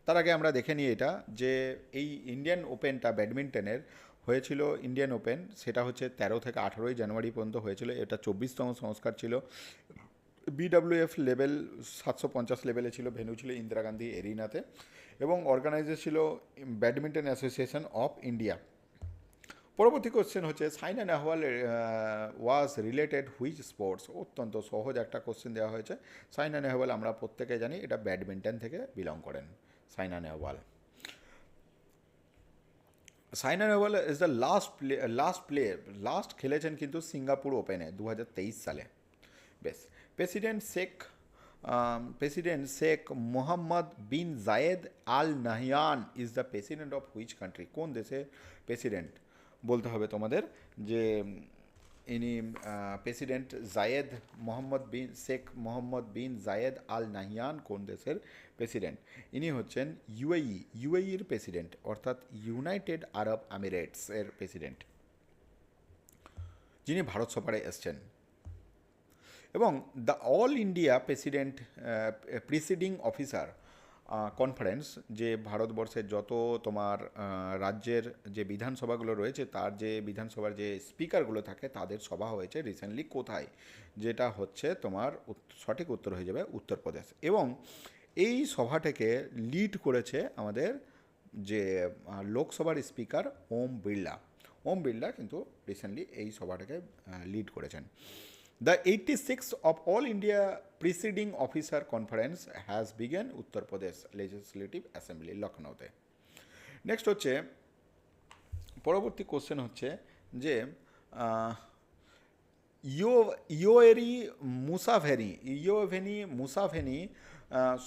A: তার আগে আমরা দেখে নিই এটা, যে এই ইন্ডিয়ান ওপেনটা ব্যাডমিন্টনের হয়েছিল, ইন্ডিয়ান ওপেন সেটা হচ্ছে 13 থেকে 18 জানুয়ারি পর্যন্ত হয়েছিল। এটা 24তম সংস্কার ছিল। বিডব্লিউএফ লেভেল 750 লেভেলে ছিল। ভেন্যু ছিল ইন্দিরা গান্ধী এরিনাতে, এবং অর্গানাইজার ছিল ব্যাডমিন্টন অ্যাসোসিয়েশন অফ ইন্ডিয়া। পরবর্তী কোশ্চেন হচ্ছে সাইনা নেহওয়াল ওয়াজ রিলেটেড হুইচ স্পোর্টস? অত্যন্ত সহজ একটা কোশ্চেন দেওয়া হয়েছে। সাইনা নেহওয়াল আমরা প্রত্যেকে জানি এটা ব্যাডমিন্টন থেকে বিলং করেন। Saina Nehwal is the last খেলেছেন কিন্তু সিঙ্গাপুর ওপেনে 2023 সালে। বেশ। President Sheikh Mohammed bin Zayed Al Nahyan is the president of which country? কোন দেশের প্রেসিডেন্ট বলতে হবে তোমাদের, যে ইনি president Sheikh Mohammed bin Zayed Al Nahyan কোন দেশের প্রেসিডেন্ট? ইনি হচ্ছেন ইউএইর প্রেসিডেন্ট, অর্থাৎ ইউনাইটেড আরব আমিরেটস এর প্রেসিডেন্ট, যিনি ভারত সফরে এসছেন। এবং the all India preceding officer conference, যে ভারতবর্ষের যত তোমার রাজ্যের যে বিধানসভাগুলো রয়েছে, তার যে বিধানসভার যে স্পিকারগুলো থাকে তাদের সভা হয়েছে রিসেন্টলি কোথায়? যেটা হচ্ছে তোমার সঠিক উত্তর হয়ে যাবে উত্তরপ্রদেশ। এবং এই সভাটাকে লিড করেছে আমাদের যে লোকসভার স্পিকার ওম বিড়লা কিন্তু রিসেন্টলি এই সভাটাকে লিড করেছেন। The 86th of All India Presiding Officer Conference has begun Uttar Pradesh Legislative Assembly, Lucknowতে। নেক্সট হচ্ছে পরবর্তী কোশ্চেন হচ্ছে যে আহ, ইয়োভেনি মুসাভেনি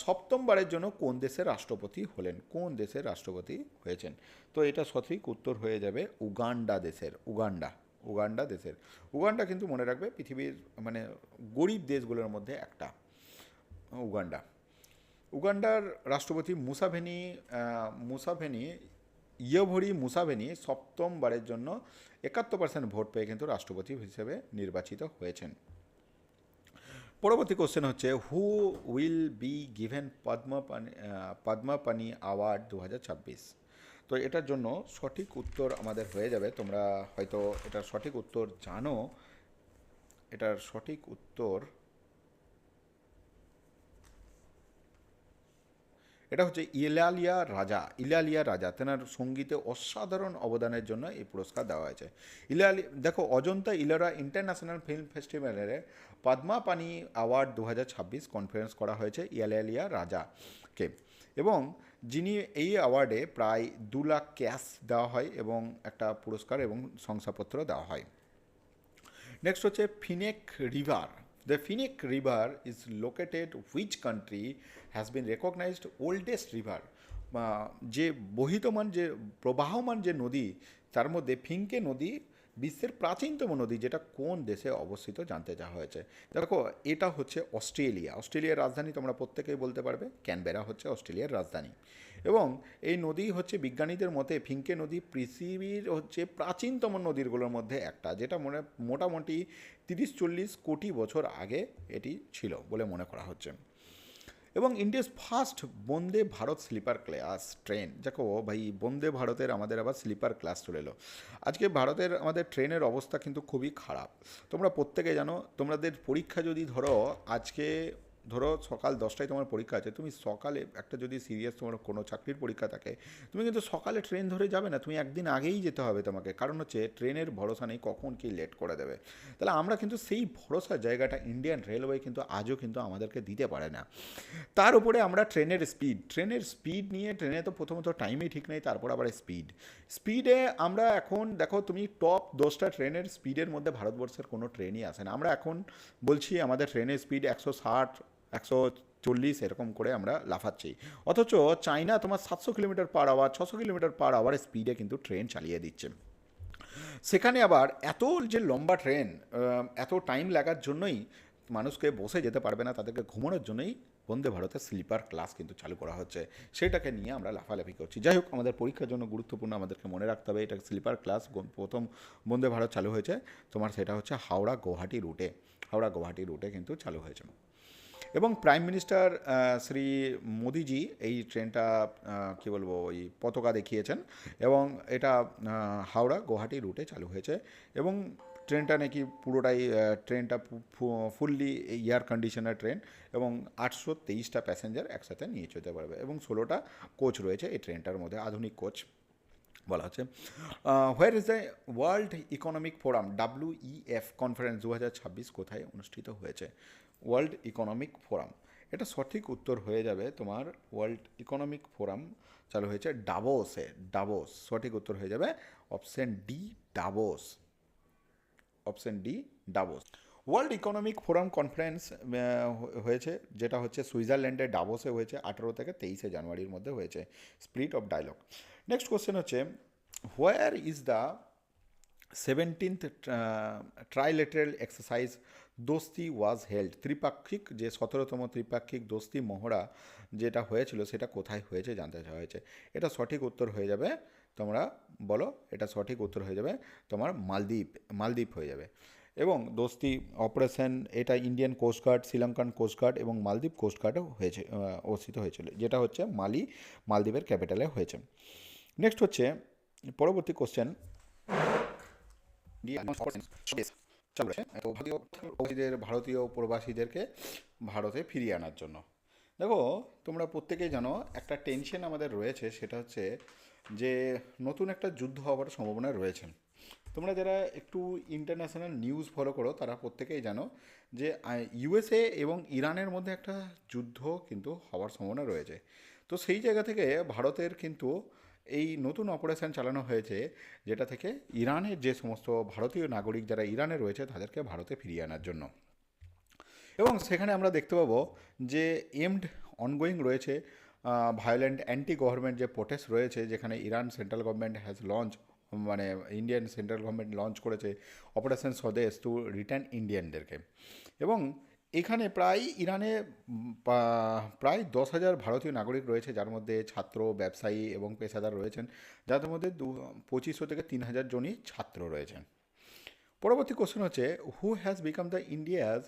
A: সপ্তমবারের জন্য কোন দেশের রাষ্ট্রপতি হলেন, কোন দেশের রাষ্ট্রপতি হয়েছেন? তো এটা সঠিক উত্তর হয়ে যাবে উগান্ডা দেশের, উগান্ডা দেশের। উগান্ডা কিন্তু মনে রাখবে পৃথিবীর মানে গরিব দেশগুলোর মধ্যে একটা, উগান্ডা। উগান্ডার রাষ্ট্রপতি মুসাভেনি ইয়োভরি মুসাভেনি সপ্তমবারের জন্য 71% ভোট পেয়ে কিন্তু রাষ্ট্রপতি হিসেবে নির্বাচিত হয়েছেন। পরবর্তী কোশ্চেন হচ্ছে who will be given Padmapani award 2026? তো এটার জন্য সঠিক উত্তর আমাদের হয়ে যাবে, তোমরা হয়তো এটার সঠিক উত্তর জানো। এটার সঠিক উত্তর এটা হচ্ছে ইলালিয়া রাজা তেনার সঙ্গীতে অসাধারণ অবদানের জন্য এই পুরস্কার দেওয়া হয়েছে। দেখো, অজন্তা ইলোরা ইন্টারন্যাশনাল ফিল্ম ফেস্টিভ্যালের পদ্মাপাণি অ্যাওয়ার্ড 2026 কনফারেন্স করা হয়েছে ইলালিয়া রাজাকে, এবং যিনি এই অ্যাওয়ার্ডে প্রায় 2 লাখ ক্যাশ দেওয়া হয় এবং একটা পুরস্কার এবং শংসাপত্র দেওয়া হয়। নেক্সট হচ্ছে Finke river. The Finke river is located which country has been recognized oldest river? যে বহিতমান যে প্রবাহমান যে নদী, তার মধ্যে ফিনকে নদী বিশ্বের প্রাচীনতম নদী, যেটা কোন দেশে অবস্থিত জানতে চাওয়া হয়েছে। দেখো, এটা হচ্ছে অস্ট্রেলিয়ার রাজধানী তোমরা প্রত্যেকেই বলতে পারবে, ক্যানবেরা হচ্ছে অস্ট্রেলিয়ার রাজধানী। এবং এই নদী হচ্ছে বিজ্ঞানীদের মতে ফিনকে নদী পৃথিবীর হচ্ছে প্রাচীনতম নদীগুলোর মধ্যে একটা, যেটা মোটামুটি 30-40 কোটি বছর আগে এটি ছিল বলে মনে করা হচ্ছে। এবং India's first Vande Bharat sleeper class train. দেখো ভাই, বন্দে ভারতের আমাদের আবার স্লিপার ক্লাস চলে এলো। আজকে ভারতের আমাদের ট্রেনের অবস্থা কিন্তু খুবই খারাপ। তোমরা প্রত্যেকে জানো, তোমাদের পরীক্ষা যদি আজকে ধরো সকাল 10টায় তোমার পরীক্ষা আছে, তুমি সকালে একটা যদি সিরিয়াস তোমার কোনো চাকরির পরীক্ষা থাকে, তুমি কিন্তু সকালে ট্রেন ধরে যাবে না, তুমি একদিন আগেই যেতে হবে তোমাকে, কারণ হচ্ছে ট্রেনের ভরসা নেই কখন কি লেট করে দেবে। তাহলে আমরা কিন্তু সেই ভরসার জায়গাটা ইন্ডিয়ান রেলওয়ে কিন্তু আজও কিন্তু আমাদেরকে দিতে পারে না। তার উপরে আমরা ট্রেনের স্পিড নিয়ে, ট্রেনে তো প্রথমত টাইমই ঠিক নেই, তারপর আবার স্পিডে আমরা এখন দেখো, তুমি টপ 10টা ট্রেনের স্পিডের মধ্যে ভারতবর্ষের কোনো ট্রেনই আসে না। আমরা এখন বলছি আমাদের ট্রেনের স্পিড 160, 140 এরকম করে আমরা লাফাচ্ছি, অথচ চায়না তোমার 700 kilometre per hour, 600 kilometre per hour স্পিডে কিন্তু ট্রেন চালিয়ে দিচ্ছে। সেখানে আবার এত যে লম্বা ট্রেন, এত টাইম লাগার জন্যই মানুষকে বসে যেতে পারবে না, তাদেরকে ঘুমানোর জন্যই বন্দে ভারতের স্লিপার ক্লাস কিন্তু চালু করা হচ্ছে। সেটাকে নিয়ে আমরা লাফালাফি করছি। যাই হোক, আমাদের পরীক্ষার জন্য গুরুত্বপূর্ণ, আমাদেরকে মনে রাখতে হবে এটা স্লিপার ক্লাস প্রথম বন্দে ভারত চালু হয়েছে তোমার, সেটা হচ্ছে হাওড়া গুয়াহাটি রুটে কিন্তু চালু হয়েছে। এবং প্রাইম মিনিস্টার শ্রী মোদিজি এই ট্রেনটা কী বলবো ওই পতাকা দেখিয়েছেন, এবং এটা হাওড়া গুয়াহাটি রুটে চালু হয়েছে। এবং ট্রেনটা নাকি পুরোটাই ট্রেনটা ফুললি এয়ার কন্ডিশনার ট্রেন, এবং 823টা প্যাসেঞ্জার একসাথে নিয়ে যেতে পারবে, এবং 16টা কোচ রয়েছে এই ট্রেনটার মধ্যে, আধুনিক কোচ বলা হচ্ছে। Where is the world Economic forum WEF conference 2026 কোথায় অনুষ্ঠিত হয়েছে? ওয়ার্ল্ড ইকোনমিক ফোরাম, এটা সঠিক উত্তর হয়ে যাবে তোমার ওয়ার্ল্ড ইকোনমিক ফোরাম চালু হয়েছে ডাভোস। সঠিক উত্তর হয়ে যাবে option D, Davos. World Economic Forum conference হয়েছে, যেটা হচ্ছে সুইজারল্যান্ডের ডাভোসে হয়েছে, 18 থেকে 23 জানুয়ারির মধ্যে হয়েছে। Spirit of dialogue. Next question হচ্ছে where is the 17th trilateral exercise Dosti was held? ত্রিপাক্ষিক যে 17তম ত্রিপাক্ষিক দোস্তি মহড়া যেটা হয়েছিল, সেটা কোথায় হয়েছে জানতে চাওয়া হয়েছে। এটা সঠিক উত্তর হয়ে যাবে, তোমরা বলো, এটা সঠিক উত্তর হয়ে যাবে তোমার মালদ্বীপ হয়ে যাবে। এবং দোস্তি অপারেশন এটা ইন্ডিয়ান কোস্টগার্ড, শ্রীলঙ্কান কোস্টগার্ড এবং মালদ্বীপ কোস্টগার্ডও হয়েছে, অবস্থিত হয়েছিল, যেটা হচ্ছে মালদ্বীপের ক্যাপিটালে হয়েছে। নেক্সট হচ্ছে পরবর্তী কোশ্চেন, ভারতীয় প্রবাসীদেরকে ভারতে ফিরিয়ে আনার জন্য। দেখো, তোমরা প্রত্যেকেই জানো একটা টেনশন আমাদের রয়েছে, সেটা হচ্ছে যে নতুন একটা যুদ্ধ হওয়ার সম্ভাবনা রয়েছে। তোমরা যারা একটু ইন্টারন্যাশনাল নিউজ ফলো করো, তারা প্রত্যেকেই জানো যে USA এবং ইরানের মধ্যে একটা যুদ্ধ কিন্তু হওয়ার সম্ভাবনা রয়েছে। তো সেই জায়গা থেকে ভারতের কিন্তু এই নতুন অপারেশন চালানো হয়েছে, যেটা থেকে ইরানের যে সমস্ত ভারতীয় নাগরিক যারা ইরানে রয়েছে তাদেরকে ভারতে ফিরিয়ে আনার জন্য। এবং সেখানে আমরা দেখতে পাবো যে এমড অনগোয়িং রয়েছে ভায়োলেন্ট অ্যান্টি গভর্নমেন্ট যে প্রোটেস্ট রয়েছে, যেখানে Iran central government has launch, মানে ইন্ডিয়ান সেন্ট্রাল গভর্নমেন্ট লঞ্চ করেছে অপারেশন স্বদেশ টু রিটার্ন ইন্ডিয়ানদেরকে। এবং এখানে প্রায় ইরানে প্রায় 10,000 ভারতীয় নাগরিক রয়েছে, যার মধ্যে ছাত্র, ব্যবসায়ী এবং পেশাদার রয়েছেন, যাদের মধ্যে 2,500 থেকে 3,000 জনই ছাত্র রয়েছেন। পরবর্তী কোশ্চেন হচ্ছে, who has become the India's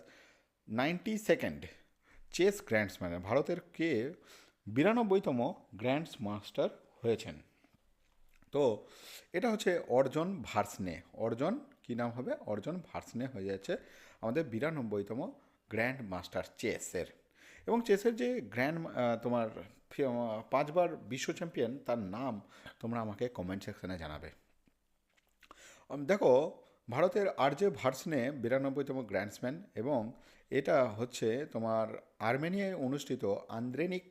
A: 92nd chess grandmaster, ভারতের কে 92তম গ্র্যান্ড মাস্টার হয়েছেন? তো এটা হচ্ছে অর্জন ভার্সনে। অর্জন কী নাম হবে? অর্জন ভার্সনে হয়ে যাচ্ছে আমাদের 92তম গ্র্যান্ড মাস্টার চেসের। এবং চেসের যে তোমার 5বার বিশ্ব চ্যাম্পিয়ন, তার নাম তোমরা আমাকে কমেন্ট সেকশনে জানাবে। দেখো, ভারতের আরজে ভার্সনে 92তম গ্র্যান্ডসম্যান, এবং এটা হচ্ছে তোমার আর্মেনিয়ায় অনুষ্ঠিত আন্দ্রেনিক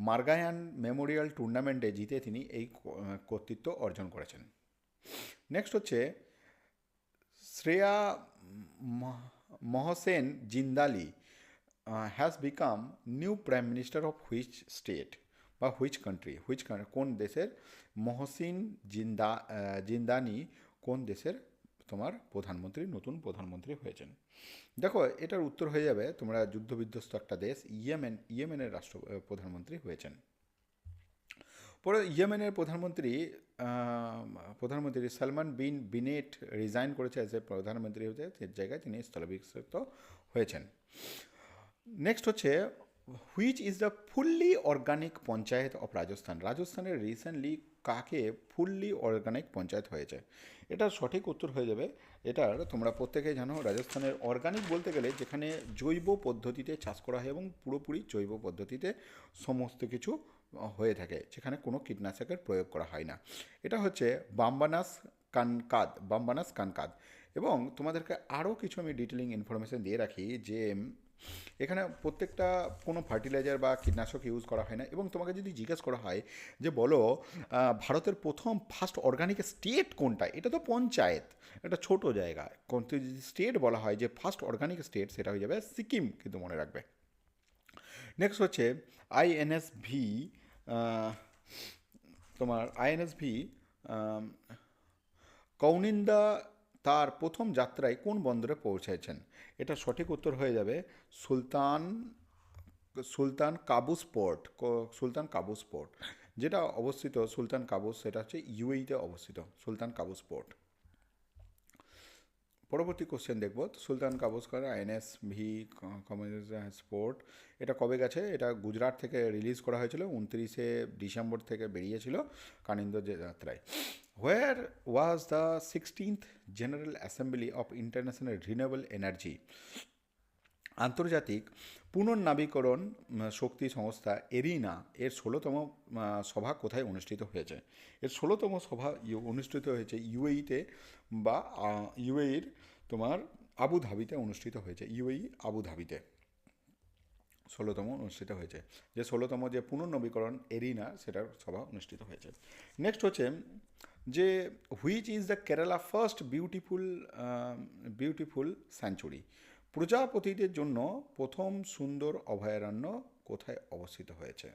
A: মার্গায়ান মেমোরিয়াল টুর্নামেন্টে জিতে তিনি এই কর্তৃত্ব অর্জন করেছেন। নেক্সট হচ্ছে Shaya Mohsen Zindani has become new prime minister of which state বা হুইচ কান্ট্রি, কোন দেশের মহসিন জিন্দানি কোন দেশের তোমার প্রধানমন্ত্রী, নতুন প্রধানমন্ত্রী হয়েছেন? দেখো, এটার উত্তর হয়ে যাবে তোমরা যুদ্ধবিধ্বস্ত একটা দেশ ইয়েমেনের প্রধানমন্ত্রী হয়েছেন। পরে ইয়েমেনের প্রধানমন্ত্রী সালমান বিন বিনেট রিজাইন করেছে এজ এ প্রধানমন্ত্রী হতে, এর জায়গায় তিনি স্থলাভিষিক্ত হয়েছেন। নেক্সট হচ্ছে, which is the fully organic panchayat of Rajasthan? রাজস্থানের রিসেন্টলি কাকে ফুললি অর্গানিক পঞ্চায়েত হয়েছে? এটার সঠিক উত্তর হয়ে যাবে, এটার তোমরা প্রত্যেকেই জানো, রাজস্থানের অর্গানিক বলতে গেলে যেখানে জৈব পদ্ধতিতে চাষ করা হয় এবং পুরোপুরি জৈব পদ্ধতিতে সমস্ত কিছু হয়ে থাকে, যেখানে কোনো কীটনাশকের প্রয়োগ করা হয় না। এটা হচ্ছে বাম্বানাস কানকাদ। এবং তোমাদেরকে আরও কিছু আমি ডিটেলিং ইনফরমেশন দিয়ে রাখি যে এখানে প্রত্যেকটা কোনো ফার্টিলাইজার বা কীটনাশক ইউজ করা হয় না। এবং তোমাকে যদি জিজ্ঞেস করা হয় যে বলো ভারতের প্রথম ফার্স্ট অর্গানিক স্টেট কোনটা, এটা তো পঞ্চায়েত, একটা ছোট জায়গা। কিন্তু যদি স্টেট বলা হয় যে ফার্স্ট অর্গানিক স্টেট, সেটা হয়ে যাবে সিকিম, কিন্তু মনে রাখবে। নেক্সট হচ্ছে আইএনএসভি, তোমার আইএনএসভি কৌনিন্দা তার প্রথম যাত্রায় কোন বন্দরে পৌঁছেছেন? এটা সঠিক উত্তর হয়ে যাবে সুলতান কাবুস পোর্ট, যেটা অবস্থিত সুলতান কাবুস, সেটা হচ্ছে ইউএইতে অবস্থিত সুলতান কাবুস পোর্ট। পরবর্তী কোশ্চেন দেখব, সুলতান কাবুসকর আইএনএসভি স্পোর্ট, এটা কবে গেছে? এটা গুজরাট থেকে রিলিজ করা হয়েছিল, 29শে ডিসেম্বর থেকে বেরিয়েছিল কানিন্দ যাত্রায়। Where was the 16th general assembly of international renewable energy, আন্তর্জাতিক পুনর্নবীকরণ শক্তি সংস্থা এরিনা এর 16তম সভা কোথায় অনুষ্ঠিত হয়েছে? এর 16তম সভা অনুষ্ঠিত হয়েছে ইউএইতে, বা ইউএইর তোমার আবুধাবিতে অনুষ্ঠিত হয়েছে। আবুধাবিতে 16তম অনুষ্ঠিত হয়েছে, যে 16তম যে পুনর্নবীকরণ এরিনা, সেটার সভা অনুষ্ঠিত হয়েছে। নেক্সট হচ্ছে যে which is the Kerala first beautiful sanctuary, প্রজাপতিদের জন্য প্রথম সুন্দর অভয়ারণ্য কোথায় অবস্থিত হয়েছে?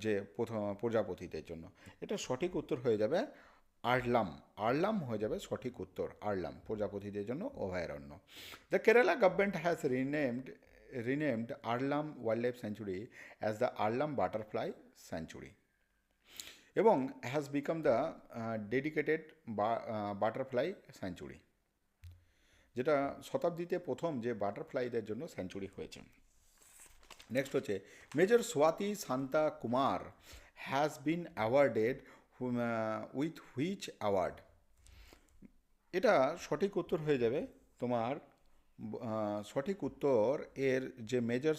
A: যে প্রথম প্রজাপতিদের জন্য, এটা সঠিক উত্তর হয়ে যাবে আরলাম হয়ে যাবে সঠিক উত্তর, আরলাম, প্রজাপতিদের জন্য অভয়ারণ্য। The Kerala government has renamed Aralam wild life sanctuary as the Aralam butterfly sanctuary, এবং has become the dedicated butterfly sanctuary, যেটা শতাব্দীতে প্রথম যে বাটারফ্লাইদের জন্য স্যাঞ্চুরি হয়েছে। নেক্সট হচ্ছে, major Swati Shanta Kumar has been awarded with which award? এটা সঠিক উত্তর হয়ে যাবে তোমার সঠিক উত্তর এর যে মেজর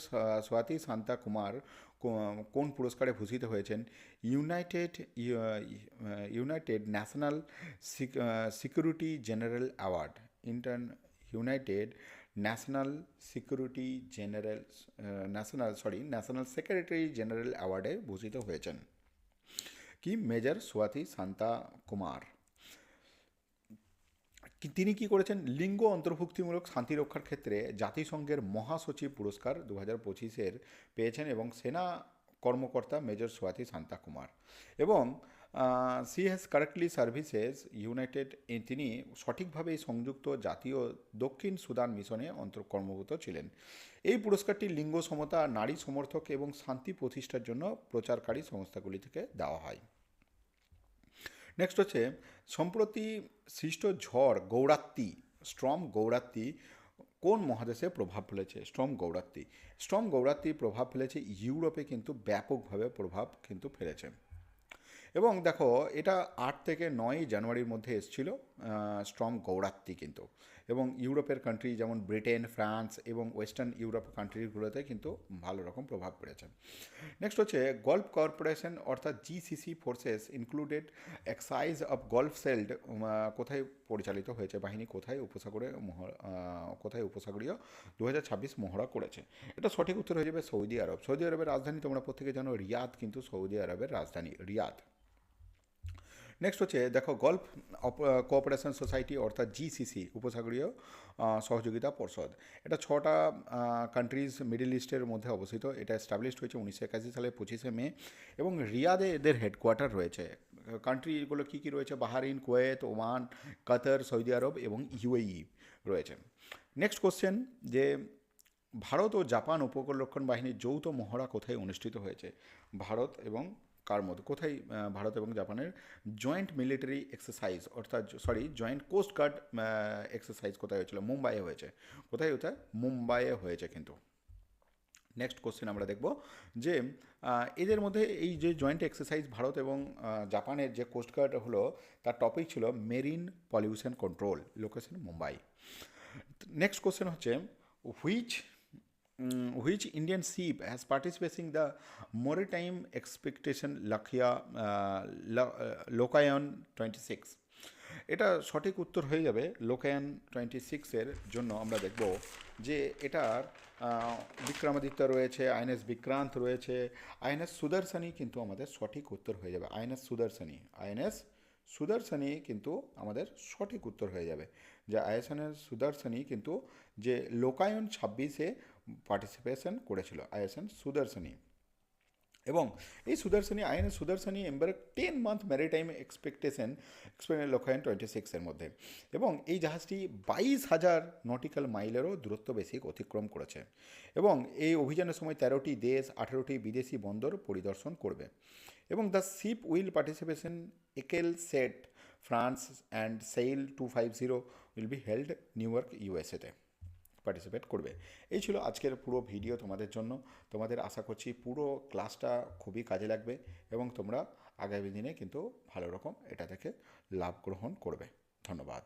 A: স্বাতি শান্তা কুমার কোন পুরস্কারে ভূষিত হয়েছেন? United National security general award, United National National secretary general অ্যাওয়ার্ডে ভূষিত হয়েছেন। কি মেজর সোয়াতি শান্তা কুমার। তিনি কি করেছেন, লিঙ্গ অন্তর্ভুক্তিমূলক শান্তি রক্ষার ক্ষেত্রে জাতিসংঘের মহাসচিব পুরস্কার 2025 পেয়েছেন এবং সেনা কর্মকর্তা মেজর সোয়াতি শান্তা কুমার। এবং she has correctly services United, তিনি সঠিকভাবেই সংযুক্ত জাতীয় দক্ষিণ সুদান মিশনে কর্মরত ছিলেন। এই পুরস্কারটি লিঙ্গ সমতা, নারী সমর্থক এবং শান্তি প্রতিষ্ঠার জন্য প্রচারকারী সংস্থাগুলি থেকে দেওয়া হয়। নেক্সট হচ্ছে, সম্প্রতি সৃষ্ট ঝড় গৌরাত্তি, স্ট্রম গৌরাত্তি কোন মহাদেশে প্রভাব ফেলেছে? স্ট্রম গৌরাত্তি প্রভাব ফেলেছে ইউরোপে, কিন্তু ব্যাপকভাবে প্রভাব কিন্তু ফেলেছে। এবং দেখো, এটা 8 থেকে 9 জানুয়ারির মধ্যে এসেছিল স্ট্রম গৌরাত্তি কিন্তু, এবং ইউরোপের কান্ট্রি যেমন ব্রিটেন, ফ্রান্স এবং ওয়েস্টার্ন ইউরোপ কান্ট্রিগুলোতে কিন্তু ভালো রকম প্রভাব পড়েছে। নেক্সট হচ্ছে, গলফ কর্পোরেশন অর্থাৎ GCC forces included excise of golf সেল্ড কোথায় পরিচালিত হয়েছে, বাহিনী কোথায় উপসাগরীয় 2026 মহড়া করেছে? এটা সঠিক উত্তর হয়ে যাবে সৌদি আরব। সৌদি আরবের রাজধানী তোমরা প্রত্যেকে জানো রিয়াদ, কিন্তু সৌদি আরবের রাজধানী রিয়াদ। নেক্সট হচ্ছে, দেখো, গলফ কোঅপারেশন সোসাইটি অর্থাৎ জিসিসি উপসাগরীয় সহযোগিতা পর্ষদ, এটা 6টা কান্ট্রিজ মিডল ইস্টের মধ্যে অবস্থিত। এটা এস্টাবলিশড হয়েছে 1981 সালে 25 মে, এবং রিয়াদে এদের হেডকোয়ার্টার রয়েছে। কান্ট্রিগুলো কী কী রয়েছে? বাহারিন, কুয়েত, ওমান, কাতার, সৌদি আরব এবং ইউএই রয়েছে। নেক্সট কোশ্চেন, যে ভারত ও জাপান উপকূলরক্ষণ বাহিনীর যৌথ মহড়া কোথায় অনুষ্ঠিত হয়েছে? ভারত এবং কার মধ্যে, কোথায় ভারত এবং জাপানের জয়েন্ট মিলিটারি এক্সারসাইজ অর্থাৎ জয়েন্ট কোস্ট গার্ড এক্সারসাইজ কোথায় হয়েছিল? মুম্বাইয়ে হয়েছে। কোথায় হয়েছে? মুম্বাইয়ে হয়েছে কিন্তু। নেক্সট কোশ্চেন আমরা দেখব যে এদের মধ্যে এই যে জয়েন্ট এক্সারসাইজ ভারত এবং জাপানের যে কোস্টগার্ড হলো, তার টপিক ছিল marine pollution control, location Mumbai. Next question হচ্ছে, which Indian ship has participated in the maritime expedition Lokayan 26? এটা সঠিক উত্তর হয়ে যাবে লোকায়ান 26-এর জন্য। আমরা দেখব যে এটার বিক্রমাদিত্য রয়েছে, আইএনএস বিক্রান্ত রয়েছে, আইএনএস সুদর্শনী কিন্তু আমাদের সঠিক উত্তর হয়ে যাবে। আইএনএস সুদর্শনী কিন্তু আমাদের সঠিক উত্তর হয়ে যাবে, যে আইএসএনএস সুদর্শনী কিন্তু যে লোকায়ন 26-এ পার্টিসিপেশন করেছিল আইএসএন সুদর্শনী। এবং এই আইএনএস সুদর্শনী এম্বার্ক 10 মান্থ ম্যারিটাইম এক্সপেকটেশন লোকায়ন 26-এর মধ্যে, এবং এই জাহাজটি 22,000 নটিক্যাল মাইলেরও দূরত্ব বেশি অতিক্রম করেছে। এবং এই অভিযানের সময় 13টি দেশ, 18টি বিদেশি বন্দর পরিদর্শন করবে। এবং দ্য শিপ উইল পার্টিসিপেশন একেল set France and sail 250 will be held New York ইউএসএতে পার্টিসিপেট করবে। এই ছিল আজকের পুরো ভিডিও তোমাদের জন্য। তোমাদের আশা করছি পুরো ক্লাসটা খুবই কাজে লাগবে এবং তোমরা আগামী দিনে কিন্তু ভালো রকম এটা থেকে লাভ গ্রহণ করবে। ধন্যবাদ।